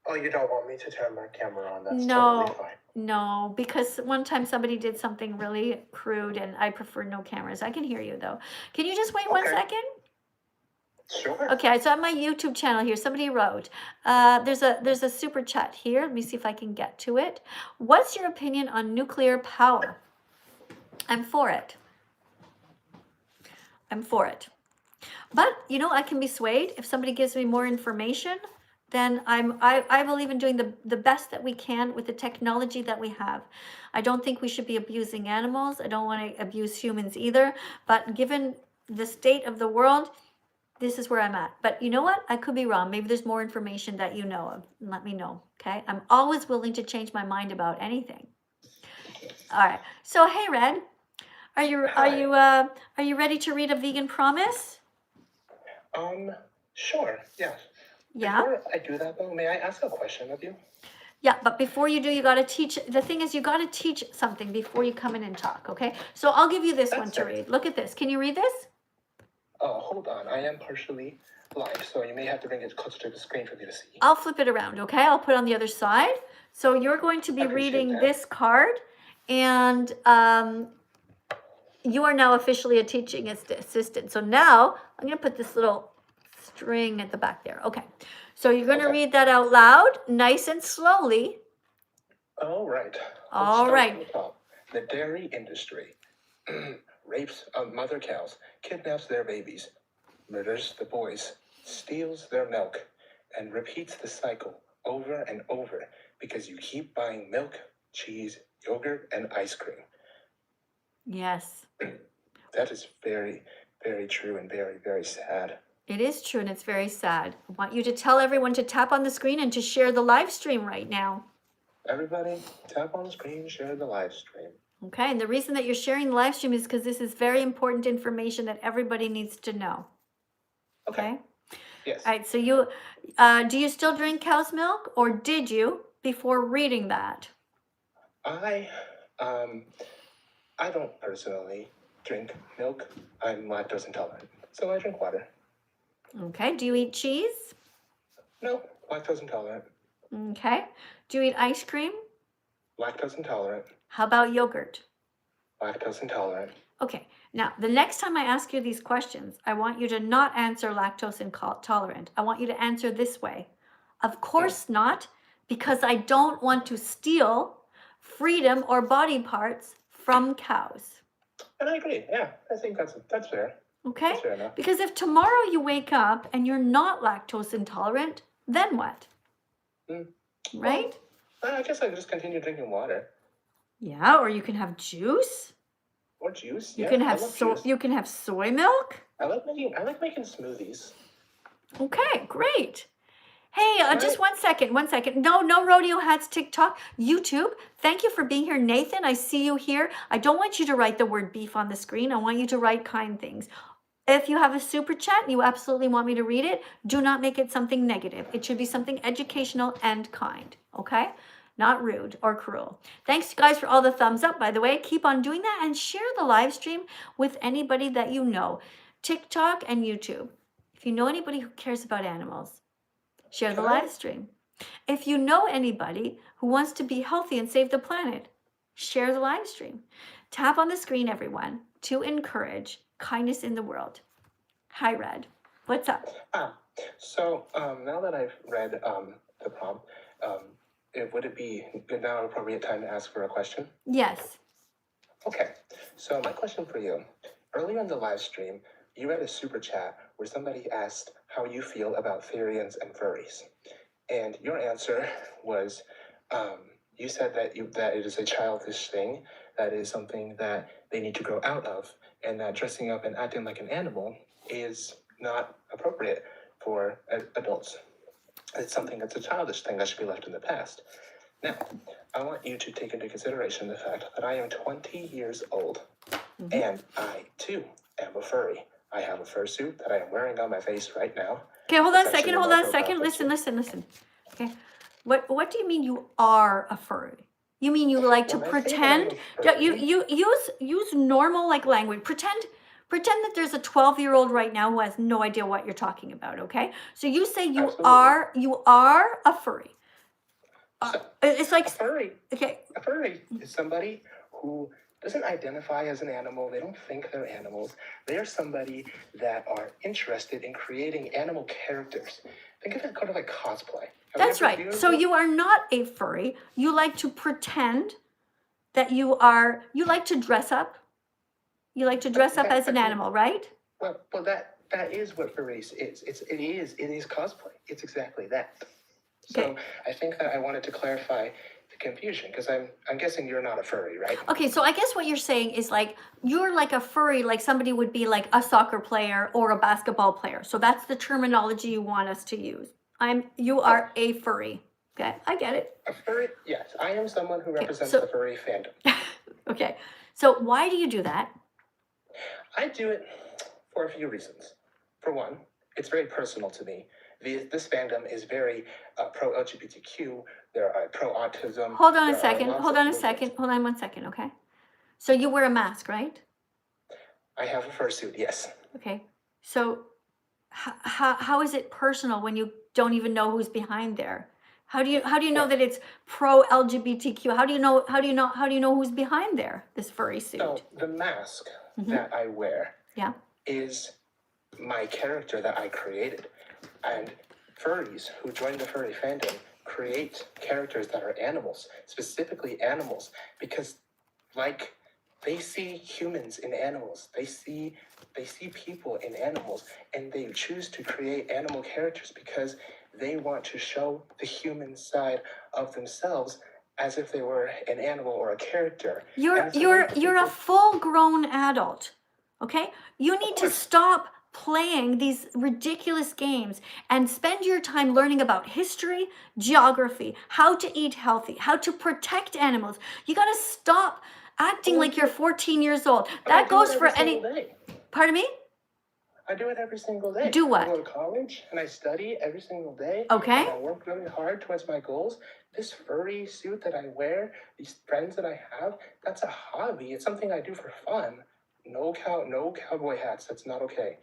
Oh, you don't want me to turn my camera on? That's No. totally fine. No, because one time somebody did something really crude and I prefer no cameras. I can hear you though. Can you just wait 1 Okay. second? Sure. Okay, so on my YouTube channel here, somebody wrote, there's a super chat here. Let me see if I can get to it. What's your opinion on nuclear power? I'm for it. I'm for it. But, you know, I can be swayed. If somebody gives me more information, then I believe in doing the best that we can with the technology that we have. I don't think we should be abusing animals. I don't want to abuse humans either. But given the state of the world, this is where I'm at. But you know what? I could be wrong. Maybe there's more information that you know of. Let me know, okay? I'm always willing to change my mind about anything. All right. So, hey, Red, are you ready to read a vegan promise? Sure, yes. Yeah. Before I do that though, may I ask a question of you? Yeah, but before you do, you got to teach. The thing is, you got to teach something before you come in and talk, okay? So I'll give you this one to read. Look at this. Can you read this? Oh, hold on. I am partially live, so you may have to bring it closer to the screen for me to see. I'll flip it around, okay? I'll put it on the other side. So you're going to be I appreciate reading that. this card, and you are now officially a teaching assistant. So now I'm going to put this little string at the back there. Okay. So you're going to Okay. read that out loud, nice and slowly. All right. All Let's start right. from the top. The dairy industry rapes mother cows, kidnaps their babies, murders the boys, steals their milk, and repeats the cycle over and over because you keep buying milk, cheese, yogurt, and ice cream. Yes, That is very, very true and very, very sad. it is true, and it's very sad. I want you to tell everyone to tap on the screen and to share the live stream right now. Everybody, tap on the screen, share the live stream. Okay, and the reason that you're sharing the live stream is because this is very important information that everybody needs to know. Okay? Yes. All right, so you, do you still drink cow's milk, or did you before reading that? I don't personally drink milk. I'm lactose intolerant, so I drink water. Okay, do you eat cheese? No, lactose intolerant. Okay, do you eat ice cream? Lactose intolerant. How about yogurt? Lactose intolerant. Okay, now the next time I ask you these questions, I want you to not answer lactose intolerant. I want you to answer this way. Of course not, because I don't want to steal freedom or body parts from cows. And I agree. Yeah, I think that's fair. Okay? That's fair enough. Because if tomorrow you wake up and you're not lactose intolerant, then what? Right? I guess I just continue drinking water Yeah, or you can have juice. or juice. You Yeah, can I have love juice. you can have soy milk. I like making smoothies. Okay, great. Hey, just Right. 1 second. No rodeo hats, TikTok, YouTube. Thank you for being here, Nathan. I see you here. I don't want you to write the word beef on the screen. I want you to write kind things. If you have a super chat and you absolutely want me to read it, do not make it something negative. It should be something educational and kind, okay? Not rude or cruel. Thanks, guys, for all the thumbs up, by the way. Keep on doing that and share the live stream with anybody that you know. TikTok and YouTube. If you know anybody who cares about animals, share the live stream. If you know anybody who wants to be healthy and save the planet, share the live stream. Tap on the screen, everyone, to encourage kindness in the world. Hi, Red. What's up? So now that I've read the prompt, would it be now an appropriate time to ask for a question? Yes. Okay, so my question for you. Earlier in the live stream, you read a super chat where somebody asked how you feel about Therians and furries. And your answer was, you said that it is a childish thing, that is something that they need to grow out of, and that dressing up and acting like an animal is not appropriate for adults. It's something that's a childish thing that should be left in the past. Now, I want you to take into consideration the fact that I am 20 years old, and I, too, am a furry. I have a fursuit that I am wearing on my face right now. Okay, hold on a It's actually second. a micro Listen. Okay. What do you mean you are a furry? You mean you like to When I say that pretend? I'm a You use normal like language. Pretend that there's a 12-year-old right now who has no idea what you're talking about, okay? So you say you Absolutely. are a furry. It's like A furry. okay. A furry is somebody who doesn't identify as an animal. They don't think they're animals. They are somebody that are interested in creating animal characters. Think of it kind of like cosplay. That's right. So you are not a furry. You like to pretend that you are. You like to dress up. You like to dress up as an animal, right? Well, that is what furries is. It is cosplay. It's exactly that. So Okay. I think that I wanted to clarify the confusion because I'm guessing you're not a furry, right? Okay, so I guess what you're saying is like you're like a furry, like somebody would be like a soccer player or a basketball player. So that's the terminology you want us to use. You are a furry. Okay, I get it. A furry, yes. I am someone who represents so- the furry fandom. Okay, so why do you do that? I do it for a few reasons. For one, it's very personal to me. This fandom is very pro-LGBTQ. They're pro-autism. Hold on a There are second. lots Hold of on a movements. second. Hold on 1 second, okay? So you wear a mask, right? I have a fursuit, yes. Okay. So how is it personal when you don't even know who's behind there? How do you know that it's pro LGBTQ? How do you know who's behind there, this furry suit? So the mask Mhm. that I wear Yeah. is my character that I created. And furries who join the furry fandom create characters that are animals, specifically animals, because like they see humans in animals. They see people in animals, and they choose to create animal characters because they want to show the human side of themselves as if they were an animal or a character. And You're a full-grown adult, okay? You need to stop playing these ridiculous games and spend your time learning about history, geography, how to eat healthy, how to protect animals. You got to stop acting like you're 14 years old. That goes for any. Pardon me? I do it every single day. Do what? I go to college and I study every single day. Okay. And I work really hard towards my goals. This furry suit that I wear, these friends that I have, that's a hobby. It's something I do for fun. No cowboy hats. That's not okay.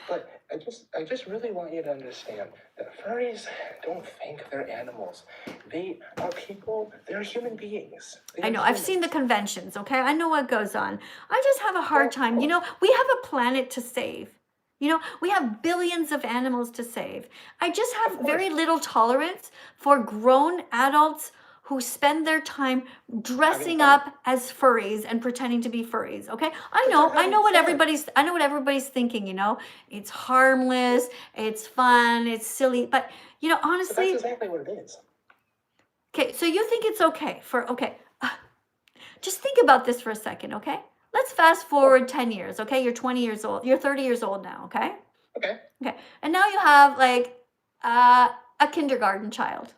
But I just really want you to understand that furries don't think they're animals. They are people. They're human beings. I know. I've seen the conventions, okay? I know what goes on. I just have a hard time. You know, we have a planet to save. You know, we have billions of animals to save. I just have very little tolerance for grown adults who spend their time dressing up as furries and pretending to be furries, okay? I know what everybody's thinking, you know. It's harmless, it's fun, it's silly, but you know, honestly, that's exactly what it is. Okay, so you think it's okay just think about this for a second, okay? Let's fast forward 10 years, okay? You're 20 years old. You're 30 years old now, okay? Okay. Okay. And now you have like a kindergarten child.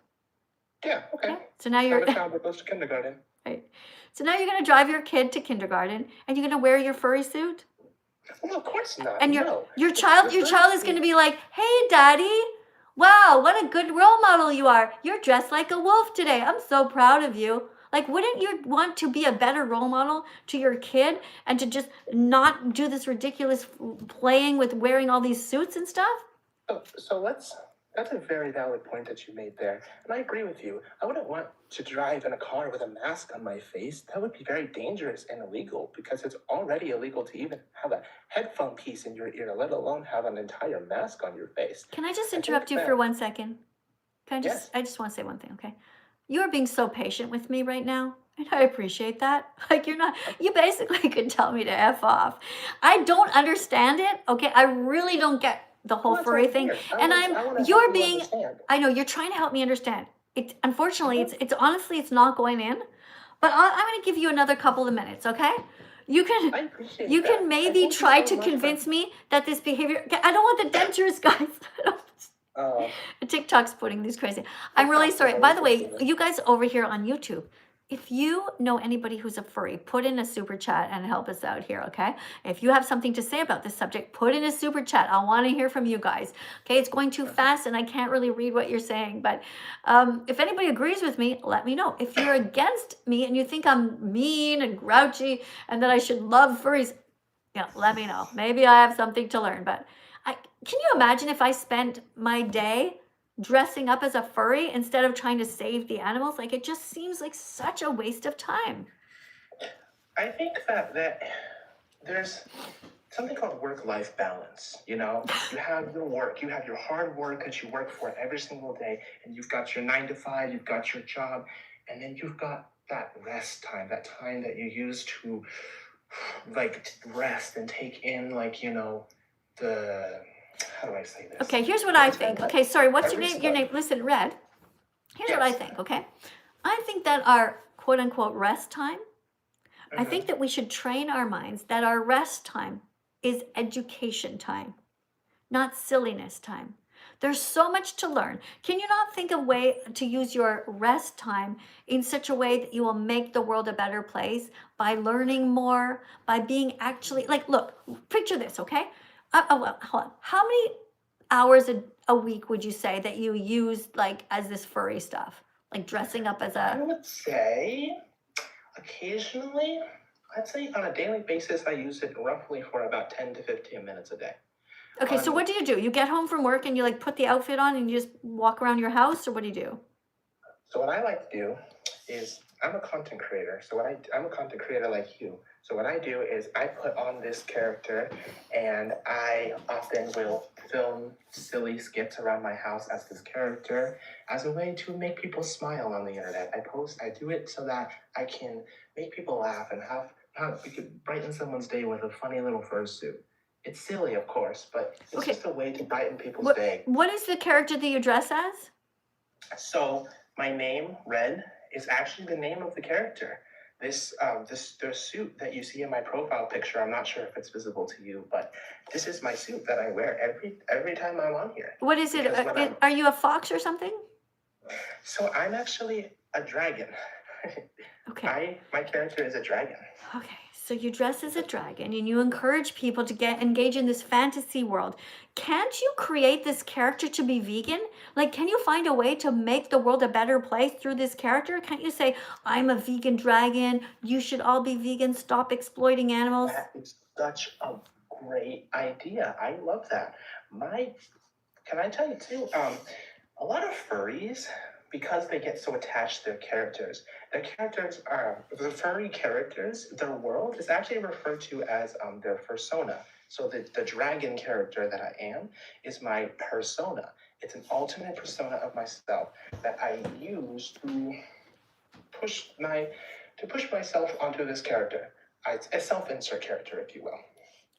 Yeah, okay. So now you're I have a child that goes to kindergarten. right. So now you're going to drive your kid to kindergarten and you're going to wear your furry suit? Well, of course not. And no. your child is going to be like, "Hey, Daddy, wow, what a good role model you are. You're dressed like a wolf today. I'm so proud of you." Like, wouldn't you want to be a better role model to your kid and to just not do this ridiculous playing with wearing all these suits and stuff? So that's a very valid point that you made there. And I agree with you. I wouldn't want to drive in a car with a mask on my face. That would be very dangerous and illegal because it's already illegal to even have a headphone piece in your ear, let alone have an entire mask on your face. Can I just interrupt you for 1 second? I just want to say one thing, okay? You're being so patient with me right now, and I appreciate that. Like, you basically could tell me to F off. I don't understand it, okay? I really don't get the whole furry thing. And I know, you're trying to help me understand. Unfortunately, it's honestly, it's not going in, but I'm going to give you another couple of minutes, okay? You can maybe try to convince me that this behavior, I don't want the dentures, guys. TikTok's putting these crazy. I'm really sorry. By the way, you guys over here on YouTube, if you know anybody who's a furry, put in a super chat and help us out here, okay? If you have something to say about this subject, put in a super chat. I want to hear from you guys. Okay, it's going too fast and I can't really read what you're saying, but if anybody agrees with me, let me know. If you're against me and you think I'm mean and grouchy and that I should love furries, yeah, let me know. Maybe I have something to learn, but can you imagine if I spent my day dressing up as a furry instead of trying to save the animals? Like, it just seems like such a waste of time. I think that there's something called work-life balance, you know? You have your work, you have your hard work that you work for every single day, and you've got your 9 to 5, you've got your job, and then you've got that rest time, that time that you use to, like, rest and take in, like, you know, how do I say this? Okay, here's what I think. Okay, sorry, what's your name? Your name, listen, Red. Here's what I think, okay? I think that our quote-unquote rest time, I think that we should train our minds that our rest time is education time, not silliness time. There's so much to learn. Can you not think of a way to use your rest time in such a way that you will make the world a better place by learning more, by being actually, like, look, picture this, okay? Well, hold on. How many hours a week would you say that you use, like, as this furry stuff? Like dressing up as I would say, occasionally, I'd say on a daily basis, I use it roughly for about 10 to 15 minutes a day. Okay, so what do? You get home from work and you like put the outfit on and you just walk around your house, or what do you do? So what I like to do is I'm a content creator. So I'm a content creator like you. So what I do is I put on this character and I often will film silly skits around my house as this character as a way to make people smile on the internet. I do it so that I can make people laugh and we could brighten someone's day with a funny little fursuit. It's silly, of course, but it's Okay. just a way to brighten people's day. What is the character that you dress as? So my name, Red, is actually the name of the character. This suit that you see in my profile picture, I'm not sure if it's visible to you, but this is my suit that I wear every time I'm on here. What is it? Because Are you a fox or something? So I'm actually a dragon. Okay. My character is a dragon. Okay, so you dress as a dragon and you encourage people to engage in this fantasy world. Can't you create this character to be vegan? Like, can you find a way to make the world a better place through this character? Can't you say, I'm a vegan dragon, you should all be vegan, stop exploiting animals? That is such a great idea. I love that. Can I tell you too? A lot of furries, because they get so attached to their characters are the furry characters. Their world is actually referred to as their persona. So the dragon character that I am is my persona. It's an alternate persona of myself that I use to push myself onto this character. It's a self-insert character, if you will.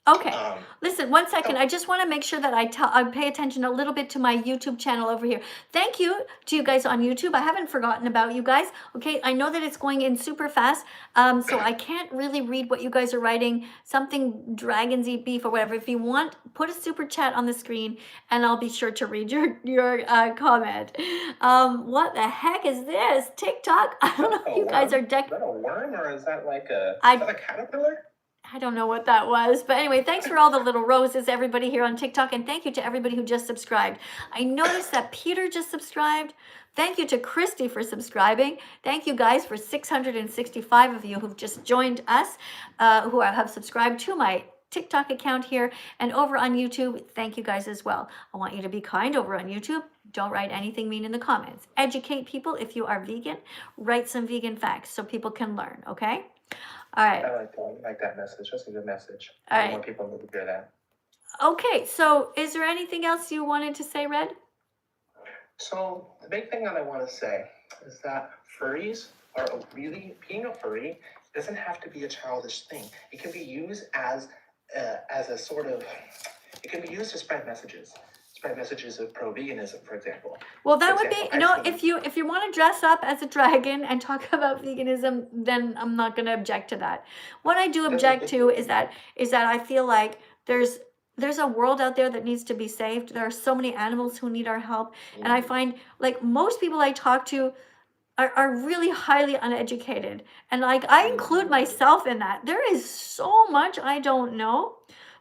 Okay, listen, 1 second. I just want to make sure that I pay attention a little bit to my YouTube channel over here. Thank you to you guys on YouTube. I haven't forgotten about you guys. Okay, I know that it's going in super fast, so I can't really read what you guys are writing. Something dragons eat beef or whatever. If you want, put a super chat on the screen, and I'll be sure to read your comment. What the heck is this? TikTok? I don't know. If you guys are Is that a worm or is that like is that a caterpillar? I don't know what that was, but anyway, thanks for all the little roses, everybody here on TikTok, and thank you to everybody who just subscribed. I noticed that Peter just subscribed. Thank you to Christy for subscribing. Thank you guys for 665 of you who've just joined us, who have subscribed to my TikTok account here and over on YouTube. Thank you guys as well. I want you to be kind over on YouTube. Don't write anything mean in the comments. Educate people if you are vegan. Write some vegan facts so people can learn, okay? All right. I like that message. That's a good message. All right. More people need to hear that. Okay, so is there anything else you wanted to say, Red? So the big thing that I want to say is that furries are being a furry doesn't have to be a childish thing. It can be used as a sort of, it can be used to spread messages of pro-veganism, for example. Well, that would be, if you want to dress up as a dragon and talk about veganism, then I'm not going to object to that. What I do object to is that I feel like there's a world out there that needs to be saved. There are so many animals who need our help. And I find like most people I talk to are really highly uneducated. And like I include myself in that. There is so much I don't know.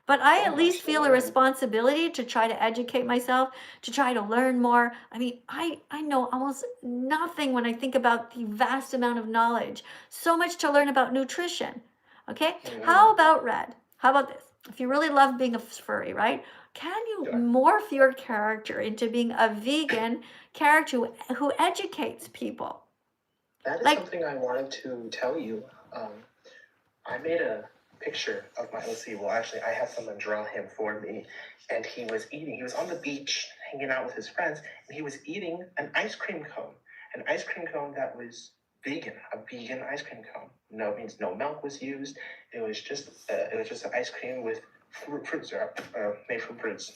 But I at least feel a responsibility to try to educate myself, to try to learn more. I mean, I know almost nothing when I think about the vast amount of knowledge. So much to learn about nutrition. Okay? How about Red? How about this? If you really love being a furry, right? Can you morph your character into being a vegan character who educates people? That is something I wanted to tell you. I made a picture of my, I had someone draw him for me, and he was on the beach hanging out with his friends, and he was eating an ice cream cone that was vegan, a vegan ice cream cone. No, it means no milk was used. It was just an ice cream with fruits made from fruits.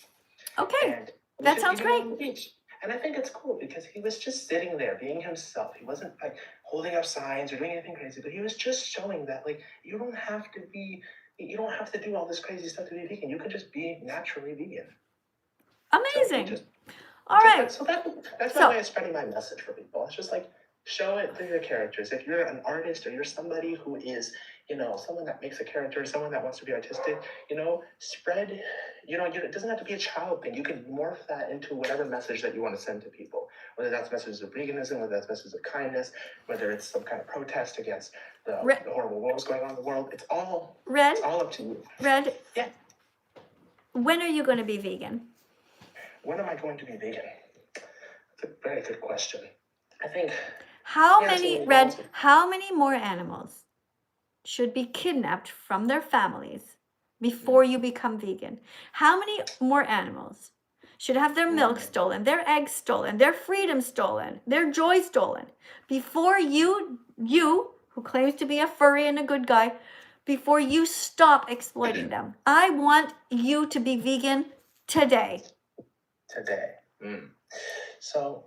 Okay, and that sounds great. On the beach. And I think it's cool because he was just sitting there being himself. He wasn't like holding up signs or doing anything crazy, but he was just showing that like you don't have to do all this crazy stuff to be vegan. You can just be naturally vegan. Amazing. All right. So that's my way of spreading my message for people. It's just like show it through your characters. If you're an artist or you're somebody who is, someone that makes a character, someone that wants to be artistic, spread, it doesn't have to be a child thing. You can morph that into whatever message that you want to send to people, whether that's messages of veganism, whether that's messages of kindness, whether it's some kind of protest against the horrible wars going on in the world. It's all Red, it's all up to you. Red. Yeah. When are you going to be vegan? When am I going to be vegan? That's a very good question. I think How Yes, many, it Red, is. how many more animals should be kidnapped from their families before you become vegan? How many more animals should have their milk stolen, their eggs stolen, their freedom stolen, their joy stolen before you who claims to be a furry and a good guy, before you stop exploiting them? I want you to be vegan today. today. So,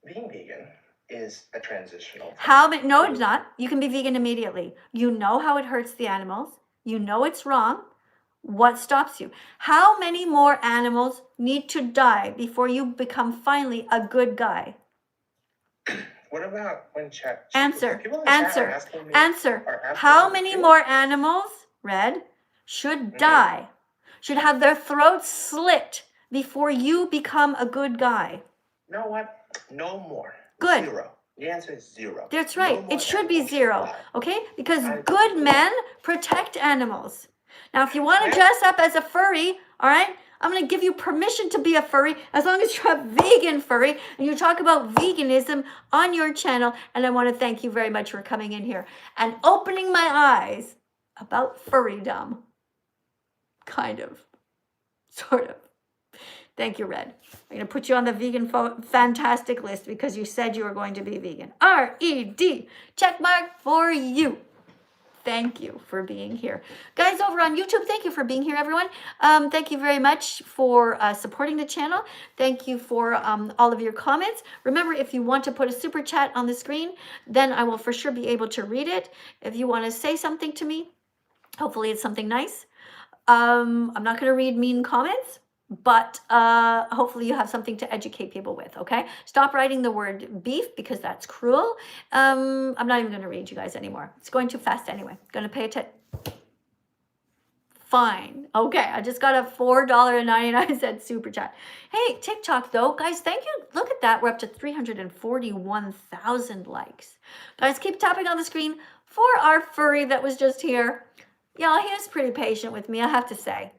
being vegan is a transitional thing. How many? No, it's not. You can be vegan immediately. You know how it hurts the animals. You know it's wrong. What stops you? How many more animals need to die before you become finally a good guy? What about when chat? Answer. People in the chat are Answer. asking me- Answer. are asking How me many too. more animals, Red, should die? Should have their throats slit before you become a good guy? You know what? No more. Good. 0. The answer is 0. That's No right. more It should be animals 0, die. okay? Because I- good men protect animals. Now, if you want to Right. dress up as a furry, all right, I'm going to give you permission to be a furry as long as you're a vegan furry and you talk about veganism on your channel. And I want to thank you very much for coming in here and opening my eyes about furrydom. Kind of. Sort of. Thank you, Red. I'm going to put you on the vegan fantastic list because you said you were going to be vegan. R-E-D, check mark for you. Thank you for being here. Guys over on YouTube, thank you for being here, everyone. Thank you very much for supporting the channel. Thank you for all of your comments. Remember, if you want to put a super chat on the screen, then I will for sure be able to read it. If you want to say something to me, hopefully it's something nice. I'm not going to read mean comments, but hopefully you have something to educate people with, okay? Stop writing the word beef because that's cruel. I'm not even going to read you guys anymore. It's going too fast anyway. Going to pay attention. Fine. Okay, I just got a $4.99 super chat. Hey, TikTok though, guys, thank you. Look at that. We're up to 341,000 likes. Guys, keep tapping on the screen for our furry that was just here. Y'all, he was pretty patient with me, I have to say.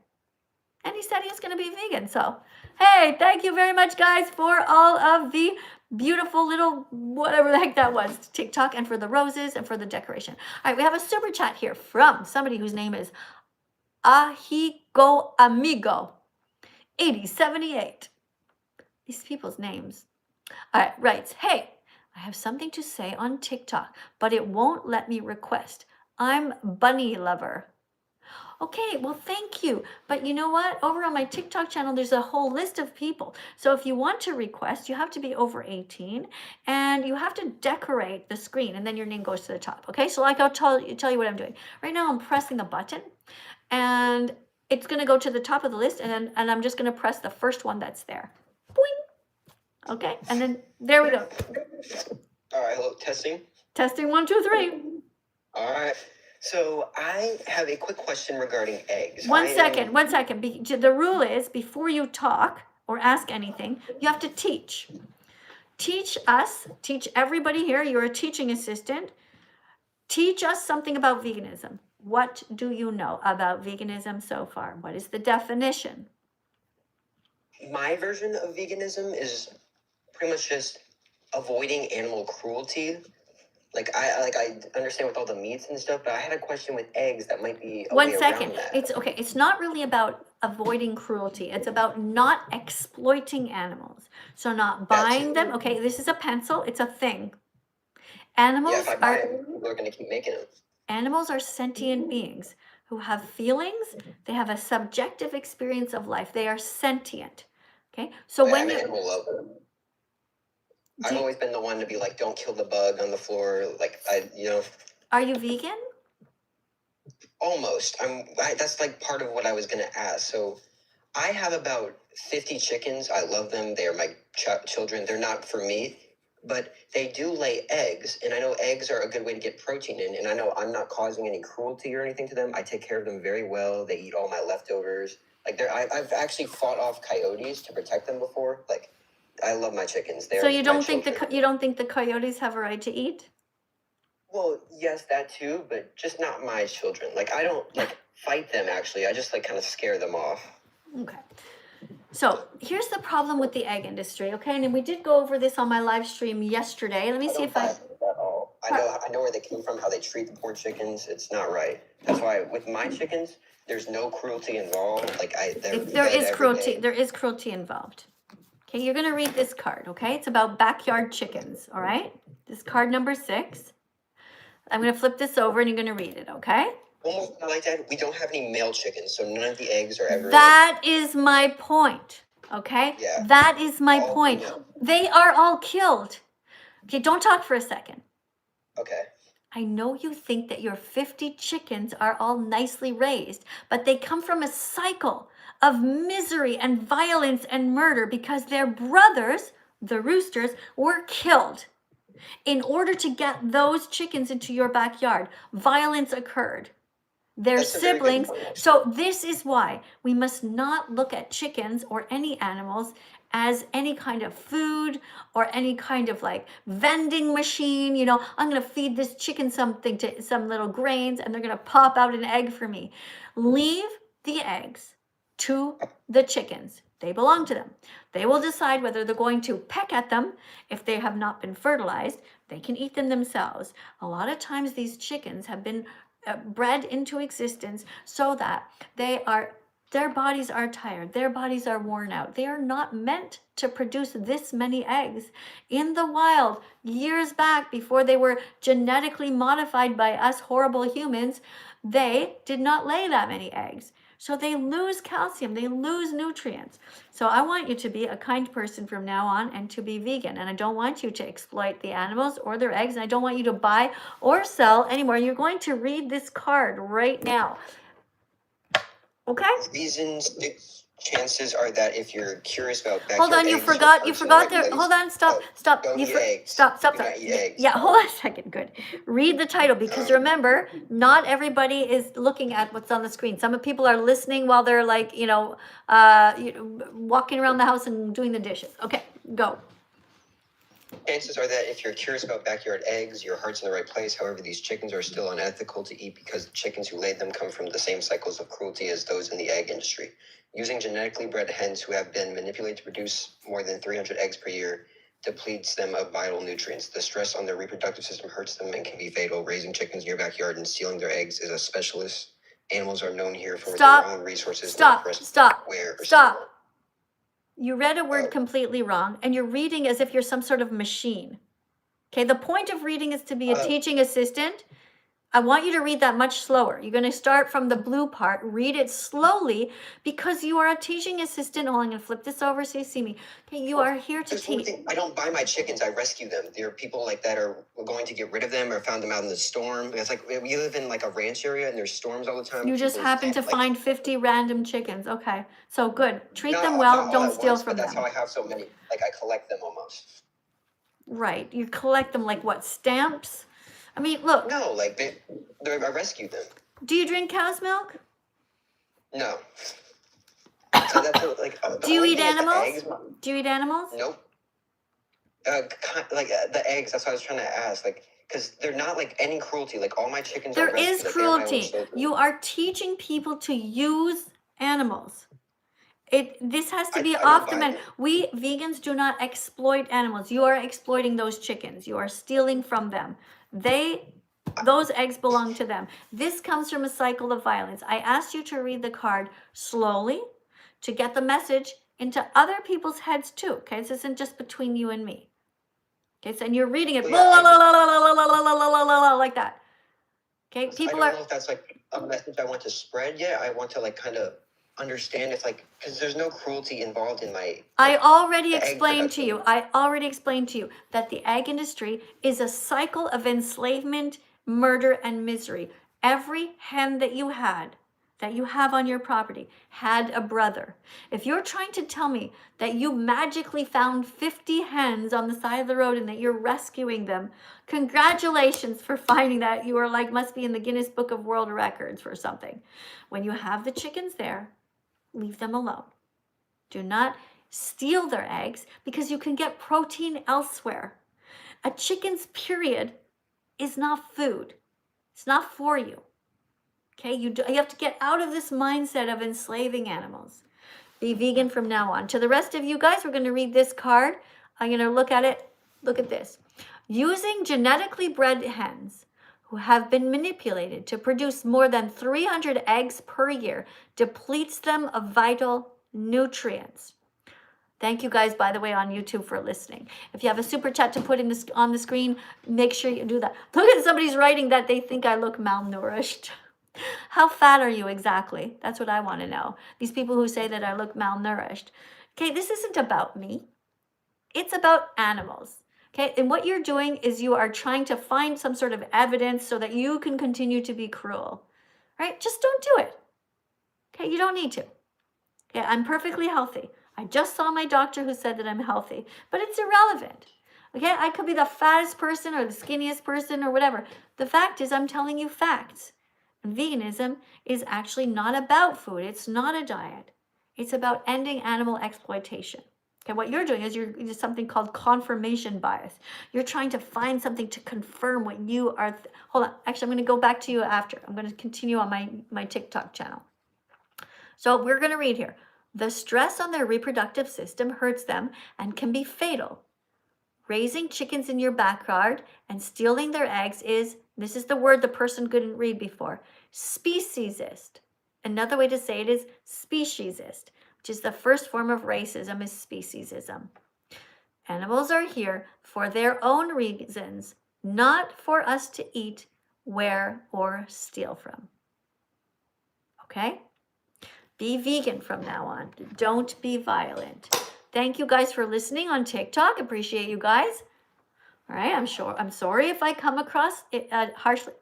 And he said he was going to be vegan. So, hey, thank you very much, guys, for all of the beautiful little whatever the heck that was, TikTok, and for the roses and for the decoration. All right, we have a super chat here from somebody whose name is Ahigo Amigo 8078. These people's names. All right, writes, hey, I have something to say on TikTok, but it won't let me request. I'm bunny lover. Okay, well, thank you. But you know what? Over on my TikTok channel, there's a whole list of people. So if you want to request, you have to be over 18 and you have to decorate the screen and then your name goes to the top. Okay, so like I'll tell you what I'm doing. Right now I'm pressing a button and it's going to go to the top of the list and I'm just going to press the first one that's there. Boing. Okay, and then there we go. All right, hello, testing. Testing 1, 2, 3. All right. So I have a quick question regarding eggs. One second. The rule is before you talk or ask anything, you have to teach. Teach us, teach everybody here. You're a teaching assistant. Teach us something about veganism. What do you know about veganism so far? What is the definition? My version of veganism is pretty much just avoiding animal cruelty. I understand with all the meats and stuff, but I had a question with eggs that might be a way One second. around that. It's okay. It's not really about avoiding cruelty. It's about not exploiting animals. So not buying them. Okay, this is a pencil. It's a thing. Animals if I buy it, people are going to keep making them. Animals are sentient beings who have feelings. They have a subjective experience of life. They are sentient. Okay, so when I'm an you animal lover. I've always been the one to be like, don't kill the bug on the floor. Are you vegan? Almost. That's like part of what I was going to ask. So I have about 50 chickens. I love them. They are my children. They're not for me, but they do lay eggs. And I know eggs are a good way to get protein in. And I know I'm not causing any cruelty or anything to them. I take care of them very well. They eat all my leftovers. I've actually fought off coyotes to protect them before. I love my chickens. So you don't think the coyotes have a right to eat? Well, yes, that too, but just not my children. I don't fight them. Actually, I just kind of scare them off. Okay. So here's the problem with the egg industry, okay? And we did go over this on my live stream yesterday. Let me see if I... At all. I know where they came from, how they treat the poor chickens. It's not right. That's why with my chickens, there's no cruelty involved. Like There is cruelty. There is cruelty involved. Okay, you're gonna read this card, okay? It's about backyard chickens, all right? This card number 6. I'm gonna flip this over and you're gonna read it, okay? Almost like that. We don't have any male chickens, so none of the eggs are ever. That is my point, okay? Yeah. That is my All point. female. They are all killed. Okay, don't talk for a second. Okay. I know you think that your 50 chickens are all nicely raised, but they come from a cycle of misery and violence and murder because their brothers, the roosters, were killed. In order to get those chickens into your backyard, violence occurred. Their That's a very good siblings. point. So this is why we must not look at chickens or any animals as any kind of food or any kind of like vending machine. You know, I'm going to feed this chicken something, to some little grains, and they're going to pop out an egg for me. Leave the eggs to the chickens. They belong to them. They will decide whether they're going to peck at them. If they have not been fertilized, they can eat them themselves. A lot of times these chickens have been bred into existence so that their bodies are tired, their bodies are worn out. They are not meant to produce this many eggs. In the wild, years back, before they were genetically modified by us horrible humans, they did not lay that many eggs. So they lose calcium, they lose nutrients. So I want you to be a kind person from now on and to be vegan. And I don't want you to exploit the animals or their eggs. And I don't want you to buy or sell anymore. You're going to read this card right now. Okay? Reasons, chances are that if you're curious about backyard Hold on, you eggs, forgot there. Hold on, stop. Don't eat eggs. Stop. Do not eat eggs. Yeah, hold on a second. Good. Read the title because remember, not everybody is looking at what's on the screen. Some people are listening while they're like, walking around the house and doing the dishes. Okay, go. Chances are that if you're curious about backyard eggs, your heart's in the right place. However, these chickens are still unethical to eat because the chickens who laid them come from the same cycles of cruelty as those in the egg industry. Using genetically bred hens who have been manipulated to produce more than 300 eggs per year depletes them of vital nutrients. The stress on their reproductive system hurts them and can be fatal. Raising chickens in your backyard and stealing their eggs is a specialist. Animals are known here for their own resources. Stop. Stop. You read a word completely wrong, and you're reading as if you're some sort of machine. Okay, the point of reading is to be a teaching assistant. I want you to read that much slower. You're going to start from the blue part, read it slowly, because you are a teaching assistant. Oh, I'm going to flip this over so you see me. Okay, you are here to teach. I don't buy my chickens, I rescue them. There are people like that are going to get rid of them or found them out in the storm. It's like we live in like a ranch area and there's storms all the time. You just happen to find 50 random chickens. Okay, so good. Treat them well, don't steal from them. That's how I have so many. Like I collect them almost. Right, you collect them like what, stamps? I mean, look. No, like I rescued them. Do you drink cow's milk? No. So that's like. Do you eat animals? Do you eat animals? Nope. The eggs. That's what I was trying to ask. Like, because they're not like any cruelty. Like all my chickens. There is cruelty. You are teaching people to use animals. This has to be off the menu. We vegans do not exploit animals. You are exploiting those chickens. You are stealing from them. Those eggs belong to them. This comes from a cycle of violence. I asked you to read the card slowly to get the message into other people's heads too. Okay, this isn't just between you and me. Okay, so and you're reading it like that. Okay, people I don't know if that's like a message I want to spread yet. I want to like kind of understand if like because there's no cruelty involved in my. I already explained to you that the egg industry is a cycle of enslavement, murder, and misery. Every hen that you have on your property had a brother. If you're trying to tell me that you magically found 50 hens on the side of the road and that you're rescuing them, congratulations for finding that. You are like, must be in the Guinness Book of World Records for something. When you have the chickens there, leave them alone. Do not steal their eggs because you can get protein elsewhere. A chicken's period is not food. It's not for you. Okay, you have to get out of this mindset of enslaving animals. Be vegan from now on. To the rest of you guys, we're going to read this card. I'm going to look at it. Look at this. Using genetically bred hens who have been manipulated to produce more than 300 eggs per year depletes them of vital nutrients. Thank you guys, by the way, on YouTube for listening. If you have a super chat to put in this on the screen, make sure you do that. Look at somebody's writing that they think I look malnourished. How fat are you exactly? That's what I want to know. These people who say that I look malnourished. Okay, this isn't about me. It's about animals. Okay, and what you're doing is you are trying to find some sort of evidence so that you can continue to be cruel. Right? Just don't do it. Okay, you don't need to. Okay, I'm perfectly healthy. I just saw my doctor who said that I'm healthy, but it's irrelevant. Okay, I could be the fattest person or the skinniest person or whatever. The fact is, I'm telling you facts. Veganism is actually not about food. It's not a diet. It's about ending animal exploitation. Okay, what you're doing is you're something called confirmation bias. You're trying to find something to confirm what you are. Hold on. Actually, I'm going to go back to you after. I'm going to continue on my TikTok channel. So we're going to read here. The stress on their reproductive system hurts them and can be fatal. Raising chickens in your backyard and stealing their eggs is, this is the word the person couldn't read before, speciesist. Another way to say it is speciesist, which is the first form of racism is speciesism. Animals are here for their own reasons, not for us to eat, wear, or steal from. Okay? Be vegan from now on. Don't be violent. Thank you guys for listening on TikTok. Appreciate you guys. All right, I'm sorry if I come across it harshly.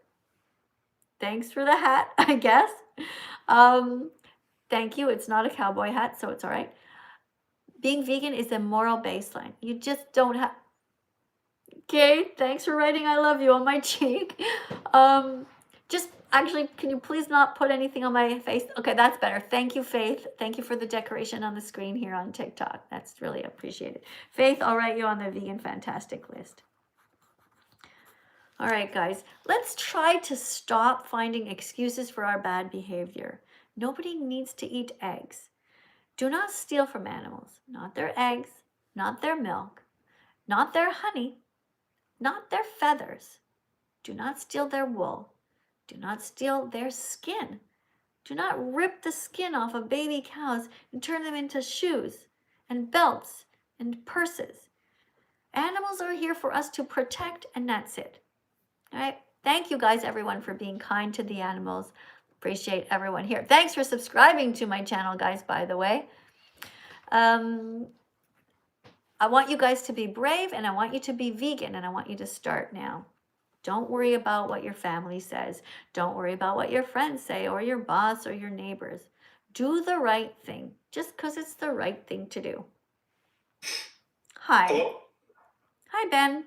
Thanks for the hat, I guess. Thank you. It's not a cowboy hat, so it's all right. Being vegan is a moral baseline. You just don't have. Okay, thanks for writing I love you on my cheek. Just actually, can you please not put anything on my face? Okay, that's better. Thank you, Faith. Thank you for the decoration on the screen here on TikTok. That's really appreciated. Faith, I'll write you on the Vegan Fantastic list. All right, guys, let's try to stop finding excuses for our bad behavior. Nobody needs to eat eggs. Do not steal from animals, not their eggs, not their milk, not their honey, not their feathers. Do not steal their wool. Do not steal their skin. Do not rip the skin off of baby cows and turn them into shoes and belts and purses. Animals are here for us to protect, and that's it. All right. Thank you guys, everyone, for being kind to the animals. Appreciate everyone here. Thanks for subscribing to my channel, guys, by the way. I want you guys to be brave, and I want you to be vegan, and I want you to start now. Don't worry about what your family says. Don't worry about what your friends say or your boss or your neighbors. Do the right thing just because it's the right thing to do. Hi. Hello. Hi, Ben.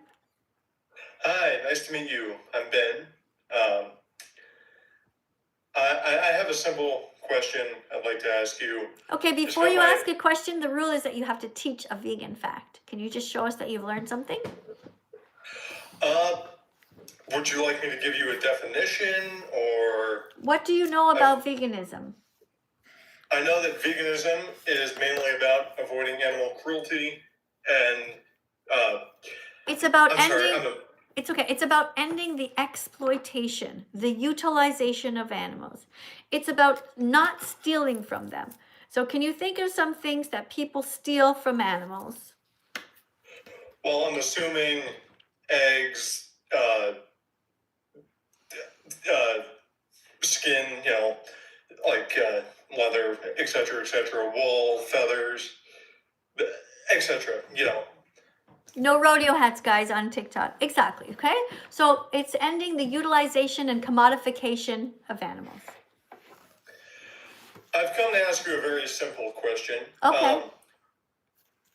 Hi, nice to meet you. I'm Ben. I have a simple question I'd like to ask you. Okay, before you ask a question, the rule is that you have to teach a vegan fact. Can you just show us that you've learned something? Would you like me to give you a definition, or? What do you know about veganism? I know that veganism is mainly about avoiding animal cruelty and. It's about ending. It's okay. It's about ending the exploitation, the utilization of animals. It's about not stealing from them. So can you think of some things that people steal from animals? Well, I'm assuming eggs, skin, like leather, etc., wool, feathers, etc., No rodeo hats, guys, on TikTok. Exactly, okay? So it's ending the utilization and commodification of animals. I've come to ask you a very simple question. Okay.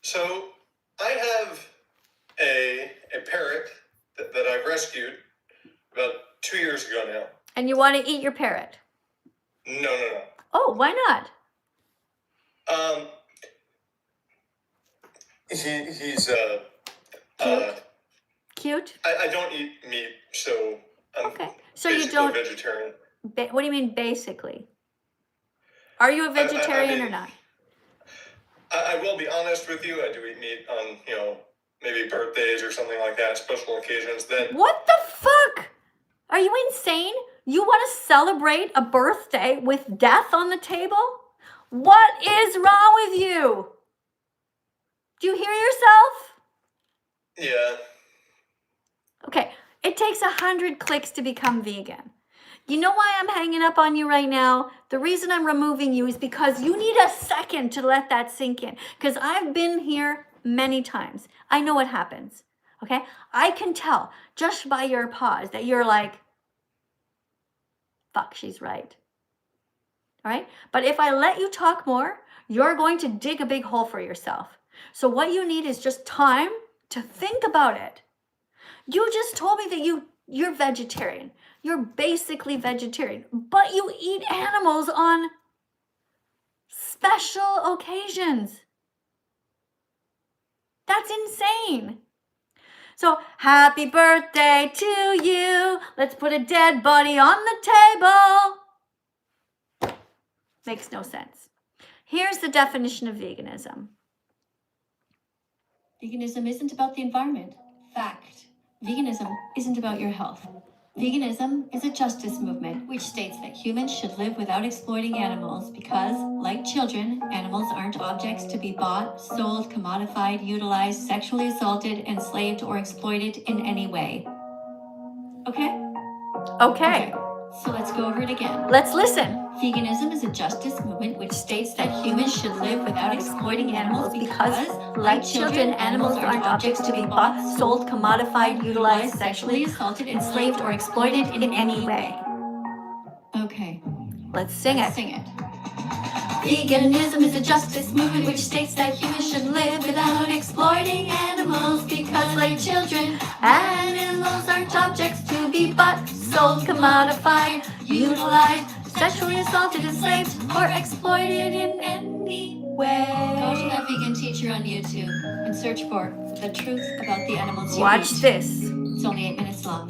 So I have a parrot that I've rescued about 2 years ago now. And you want to eat your parrot? No. Oh, why not? He's Cute? I don't eat meat, so I'm okay. So basically you don't vegetarian. What do you mean basically? Are you a vegetarian or not? I will be honest with you. I do eat meat on, maybe birthdays or something like that, special occasions. What the fuck? Are you insane? You want to celebrate a birthday with death on the table? What is wrong with you? Do you hear yourself? Yeah. Okay, it takes 100 clicks to become vegan. You know why I'm hanging up on you right now? The reason I'm removing you is because you need a second to let that sink in. Because I've been here many times. I know what happens. Okay? I can tell just by your pause that you're like, fuck, she's right. All right? But if I let you talk more, you're going to dig a big hole for yourself. So what you need is just time to think about it. You just told me that you're vegetarian. You're basically vegetarian, but you eat animals on special occasions. That's insane. So, happy birthday to you. Let's put a dead body on the table. Makes no sense. Here's the definition of veganism. Veganism isn't about the environment. Fact. Veganism isn't about your health. Veganism is a justice movement which states that humans should live without exploiting animals because, like children, animals aren't objects to be bought, sold, commodified, utilized, sexually assaulted, enslaved, or exploited in any way. Okay? Okay. So let's go over it again. Let's listen. Veganism is a justice movement which states that humans should live without exploiting animals because, like children, animals aren't objects to be bought, sold, commodified, utilized, sexually assaulted, enslaved, or exploited in any way. Okay. Let's sing it. Sing it. Veganism is a justice movement which states that humans should live without exploiting animals because, like children, animals aren't objects to be bought, sold, commodified, utilized, sexually assaulted, enslaved, or exploited in any way. Go to That Vegan Teacher on YouTube and search for The Truth About the Animals You Watch Eat. this. It's only 8 minutes long.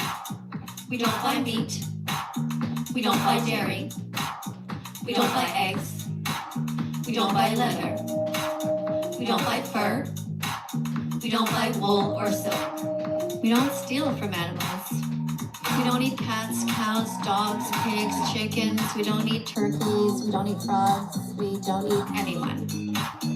We don't buy meat. We don't buy dairy. We don't buy eggs. We don't buy leather. We don't buy fur. We don't buy wool or silk. We don't steal from animals. We don't eat cats, cows, dogs, pigs, chickens. We don't eat turkeys. We don't eat frogs. We don't eat anyone.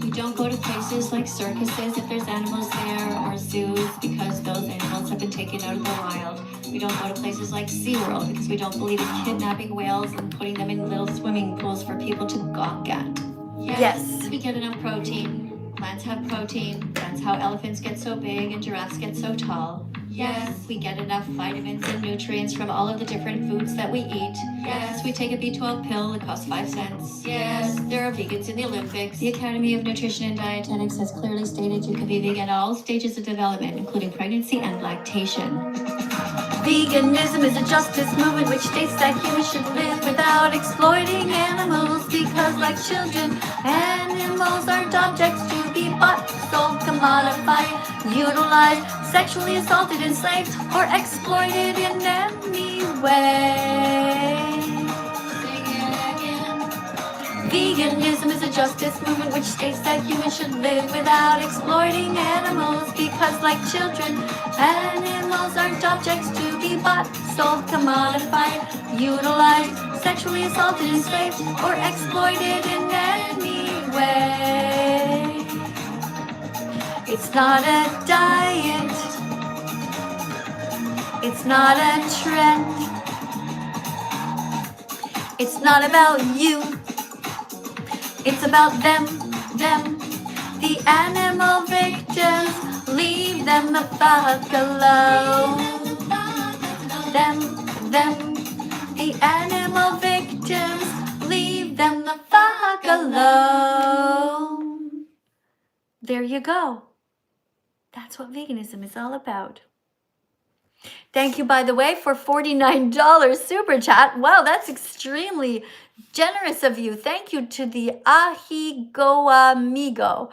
We don't go to places like circuses if there's animals there, or zoos because those animals have been taken out of the wild. We don't go to places like SeaWorld because we don't believe in kidnapping whales and putting them in little swimming pools for people to gawk at. Yes. We get enough protein. Plants have protein. That's how elephants get so big and giraffes get so tall. Yes, we get enough vitamins and nutrients from all of the different foods that we eat. Yes, we take a B12 pill that costs 5 cents. Yes, there are vegans in the Olympics. The Academy of Nutrition and Dietetics has clearly stated you can be vegan at all stages of development, including pregnancy and lactation. Veganism is a justice movement which states that humans should live without exploiting animals because, like children, animals aren't objects to be bought, sold, commodified, utilized, sexually assaulted, enslaved, or exploited in any way. Sing it again. Veganism is a justice movement which states that humans should live without exploiting animals because, like children, animals aren't objects to be bought, sold, commodified, utilized, sexually assaulted, enslaved, or exploited in any way. It's not a diet. It's not a trend. It's not about you. It's about them, the animal victims. Leave them the fuck alone. Them, the animal victims. Leave them the fuck alone. There you go. That's what veganism is all about. Thank you, by the way, for $49 super chat. Wow, that's extremely generous of you. Thank you to the Ahigo Amigo.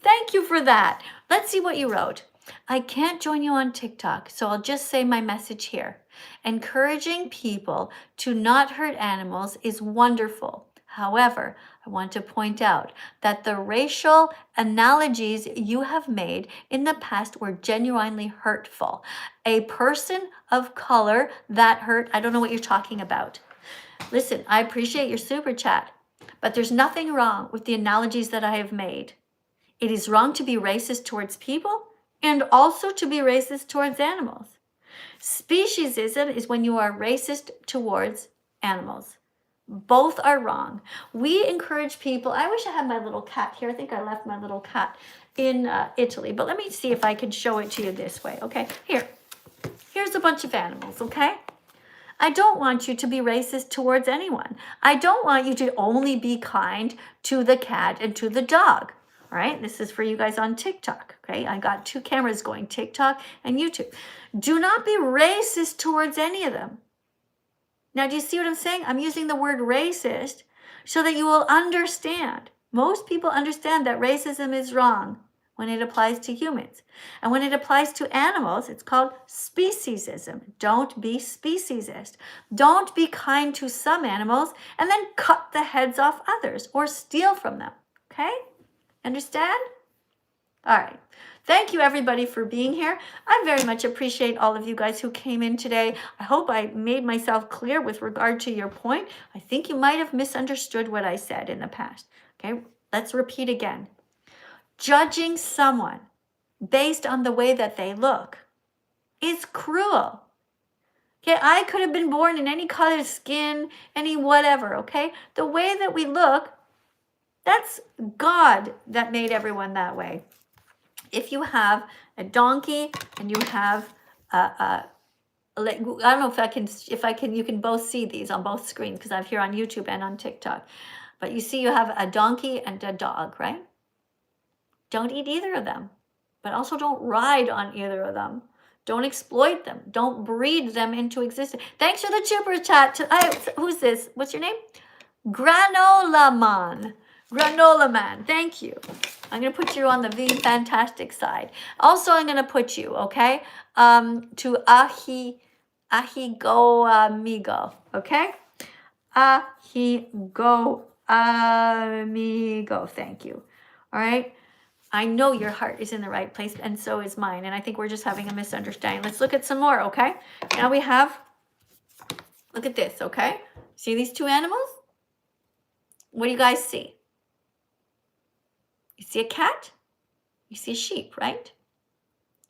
Thank you for that. Let's see what you wrote. I can't join you on TikTok, so I'll just say my message here. Encouraging people to not hurt animals is wonderful. However, I want to point out that the racial analogies you have made in the past were genuinely hurtful. A person of color, that hurt. I don't know what you're talking about. Listen, I appreciate your super chat, but there's nothing wrong with the analogies that I have made. It is wrong to be racist towards people and also to be racist towards animals. Speciesism is when you are racist towards animals. Both are wrong. We encourage people. I wish I had my little cat here. I think I left my little cat in Italy, but let me see if I can show it to you this way. Okay, here's a bunch of animals. Okay, I don't want you to be racist towards anyone. I don't want you to only be kind to the cat and to the dog. All right, this is for you guys on TikTok. Okay, I got 2 cameras going, TikTok and YouTube. Do not be racist towards any of them. Now, do you see what I'm saying? I'm using the word racist so that you will understand. Most people understand that racism is wrong when it applies to humans. And when it applies to animals, it's called speciesism. Don't be speciesist. Don't be kind to some animals and then cut the heads off others or steal from them. Okay? Understand? All right. Thank you, everybody, for being here. I very much appreciate all of you guys who came in today. I hope I made myself clear with regard to your point. I think you might have misunderstood what I said in the past. Okay, let's repeat again. Judging someone based on the way that they look is cruel. Okay, I could have been born in any color of skin, any whatever, okay? The way that we look, that's God that made everyone that way. If you have a donkey and you have I don't know if I can, you can both see these on both screens because I'm here on YouTube and on TikTok. But you see you have a donkey and a dog, right? Don't eat either of them, but also don't ride on either of them. Don't exploit them. Don't breed them into existence. Thanks for the super chat. Who's this? What's your name? Granola Man. Thank you. I'm going to put you on the veganphantastic side. Also, I'm going to put you, okay, to Ahigo Amigo, okay? Ahigo Amigo. Thank you. All right. I know your heart is in the right place, and so is mine. And I think we're just having a misunderstanding. Let's look at some more, okay? Now we have, look at this, okay? See these 2 animals? What do you guys see? You see a cat? You see a sheep, right?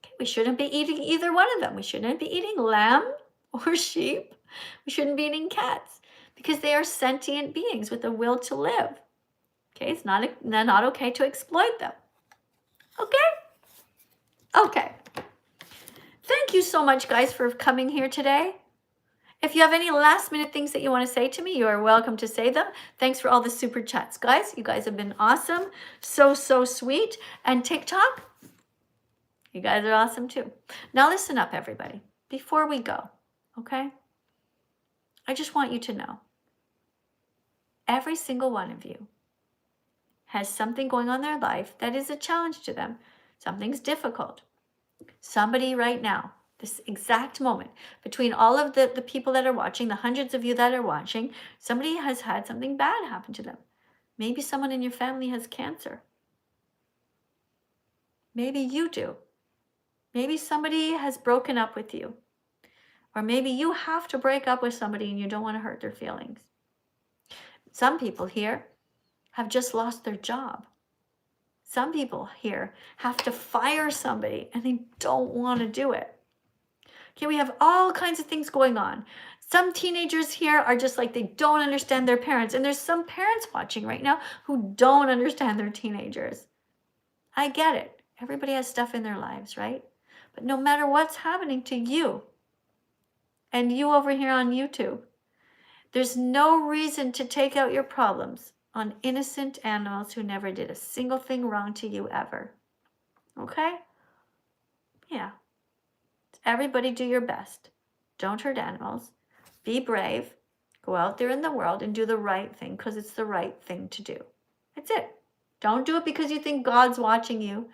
Okay, we shouldn't be eating either one of them. We shouldn't be eating lamb or sheep. We shouldn't be eating cats because they are sentient beings with a will to live. Okay, it's not okay to exploit them. Okay. Thank you so much, guys, for coming here today. If you have any last minute things that you want to say to me, you are welcome to say them. Thanks for all the super chats, guys. You guys have been awesome. So sweet. And TikTok, you guys are awesome too. Now listen up, everybody. Before we go, okay? I just want you to know, every single one of you has something going on in their life that is a challenge to them. Something's difficult. Somebody right now, this exact moment, between all of the people that are watching, the hundreds of you that are watching, somebody has had something bad happen to them. Maybe someone in your family has cancer. Maybe you do. Maybe somebody has broken up with you. Or maybe you have to break up with somebody and you don't want to hurt their feelings. Some people here have just lost their job. Some people here have to fire somebody and they don't want to do it. Okay, we have all kinds of things going on. Some teenagers here are just like, they don't understand their parents. And there's some parents watching right now who don't understand their teenagers. I get it. Everybody has stuff in their lives, right? But no matter what's happening to you and you over here on YouTube, there's no reason to take out your problems on innocent animals who never did a single thing wrong to you ever. Okay? Yeah. Everybody do your best. Don't hurt animals. Be brave. Go out there in the world and do the right thing because it's the right thing to do. That's it. Don't do it because you think God's watching you.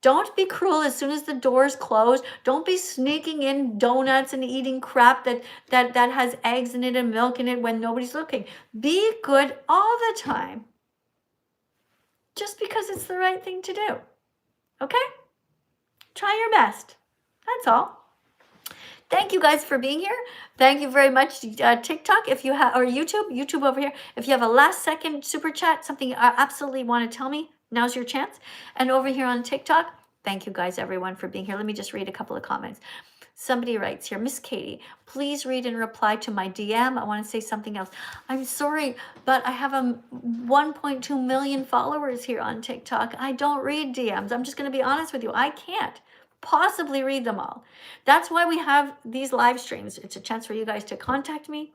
Don't be cruel as soon as the doors close. Don't be sneaking in donuts and eating crap that has eggs in it and milk in it when nobody's looking. Be good all the time. Just because it's the right thing to do. Okay? Try your best. That's all. Thank you guys for being here. Thank you very much, TikTok, if you have, or YouTube over here. If you have a last second super chat, something you absolutely want to tell me, now's your chance. And over here on TikTok, thank you guys, everyone, for being here. Let me just read a couple of comments. Somebody writes here, Miss Katie, please read and reply to my DM. I want to say something else. I'm sorry, but I have 1.2 million followers here on TikTok. I don't read DMs. I'm just going to be honest with you. I can't possibly read them all. That's why we have these live streams. It's a chance for you guys to contact me.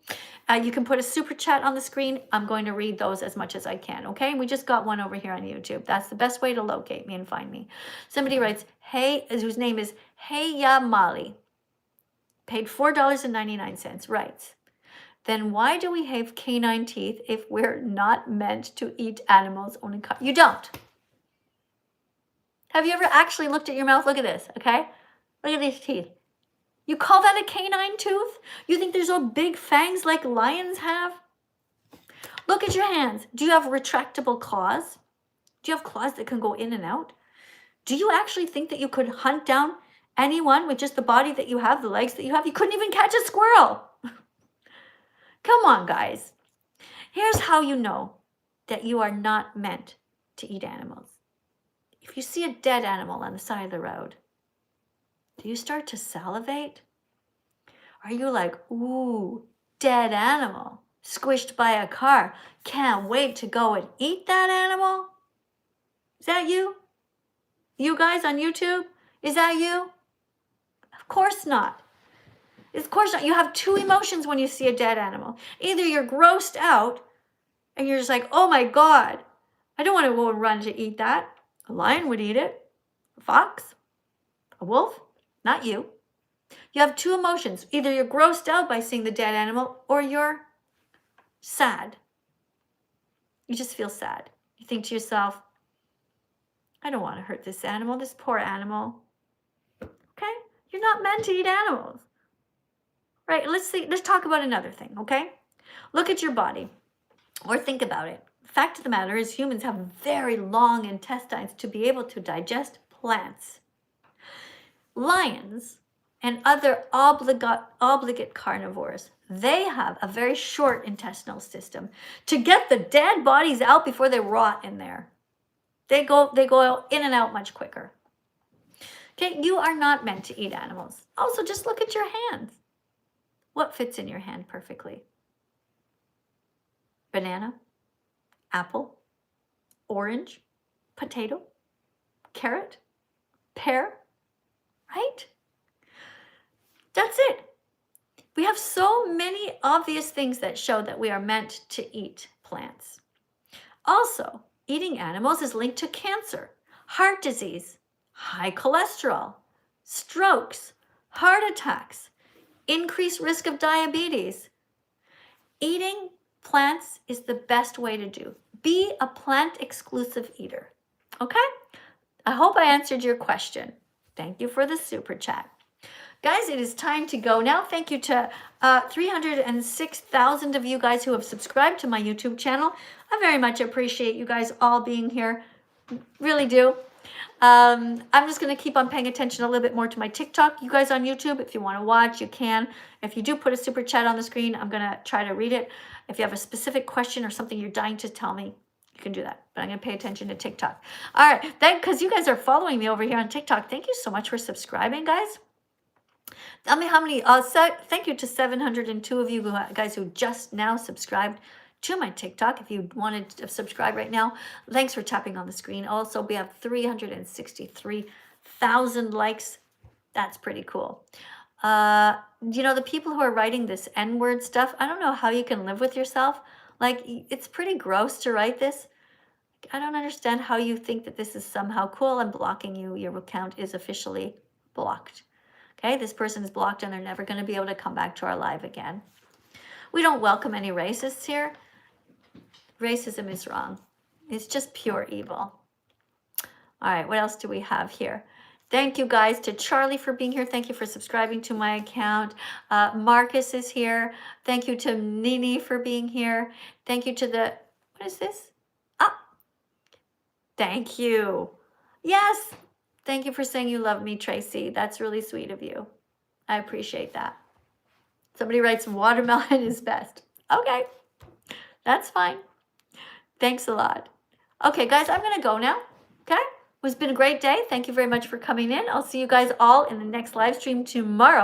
You can put a super chat on the screen. I'm going to read those as much as I can, okay? We just got one over here on YouTube. That's the best way to locate me and find me. Somebody writes, hey, whose name is Hey Ya Molly, paid $4.99, writes, then why do we have canine teeth if we're not meant to eat animals? Only you don't. Have you ever actually looked at your mouth? Look at this, okay? Look at these teeth. You call that a canine tooth? You think there's no big fangs like lions have? Look at your hands. Do you have retractable claws? Do you have claws that can go in and out? Do you actually think that you could hunt down anyone with just the body that you have, the legs that you have? You couldn't even catch a squirrel. Come on, guys. Here's how you know that you are not meant to eat animals. If you see a dead animal on the side of the road, do you start to salivate? Are you like, ooh, dead animal, squished by a car, can't wait to go and eat that animal? Is that you? You guys on YouTube? Is that you? Of course not. Of course not. You have two emotions when you see a dead animal. Either you're grossed out and you're just like, oh my God, I don't want to go and run to eat that. A lion would eat it. A fox? A wolf? Not you. You have two emotions. Either you're grossed out by seeing the dead animal or you're sad. You just feel sad. You think to yourself, I don't want to hurt this animal, this poor animal. Okay? You're not meant to eat animals. Right? Let's talk about another thing, okay? Look at your body or think about it. The fact of the matter is humans have very long intestines to be able to digest plants. Lions and other obligate carnivores, they have a very short intestinal system to get the dead bodies out before they rot in there. They go in and out much quicker. Okay, you are not meant to eat animals. Also, just look at your hands. What fits in your hand perfectly? Banana, apple, orange, potato, carrot, pear, right? That's it. We have so many obvious things that show that we are meant to eat plants. Also, eating animals is linked to cancer, heart disease, high cholesterol, strokes, heart attacks, increased risk of diabetes. Eating plants is the best way to do. Be a plant-exclusive eater, okay? I hope I answered your question. Thank you for the super chat. Guys, it is time to go now. Thank you to 306,000 of you guys who have subscribed to my YouTube channel. I very much appreciate you guys all being here. Really do. I'm just going to keep on paying attention a little bit more to my TikTok. You guys on YouTube, if you want to watch, you can. If you do put a super chat on the screen, I'm going to try to read it. If you have a specific question or something you're dying to tell me, you can do that. But I'm going to pay attention to TikTok. All right. Because you guys are following me over here on TikTok. Thank you so much for subscribing, guys. Tell me how many. Thank you to 702 of you guys who just now subscribed to my TikTok. If you wanted to subscribe right now, thanks for tapping on the screen. Also, we have 363,000 likes. That's pretty cool. You know, the people who are writing this N-word stuff, I don't know how you can live with yourself. Like, it's pretty gross to write this. I don't understand how you think that this is somehow cool. I'm blocking you. Your account is officially blocked. Okay, this person is blocked and they're never going to be able to come back to our live again. We don't welcome any racists here. Racism is wrong. It's just pure evil. All right, what else do we have here? Thank you guys to Charlie for being here. Thank you for subscribing to my account. Marcus is here. Thank you to Nini for being here. Thank you to the, what is this? Ah, thank you. Yes, thank you for saying you love me, Tracy. That's really sweet of you. I appreciate that. Somebody writes watermelon is best. Okay, that's fine. Thanks a lot. Okay, guys, I'm going to go now. Okay? It's been a great day. Thank you very much for coming in. I'll see you guys all in the next live stream tomorrow.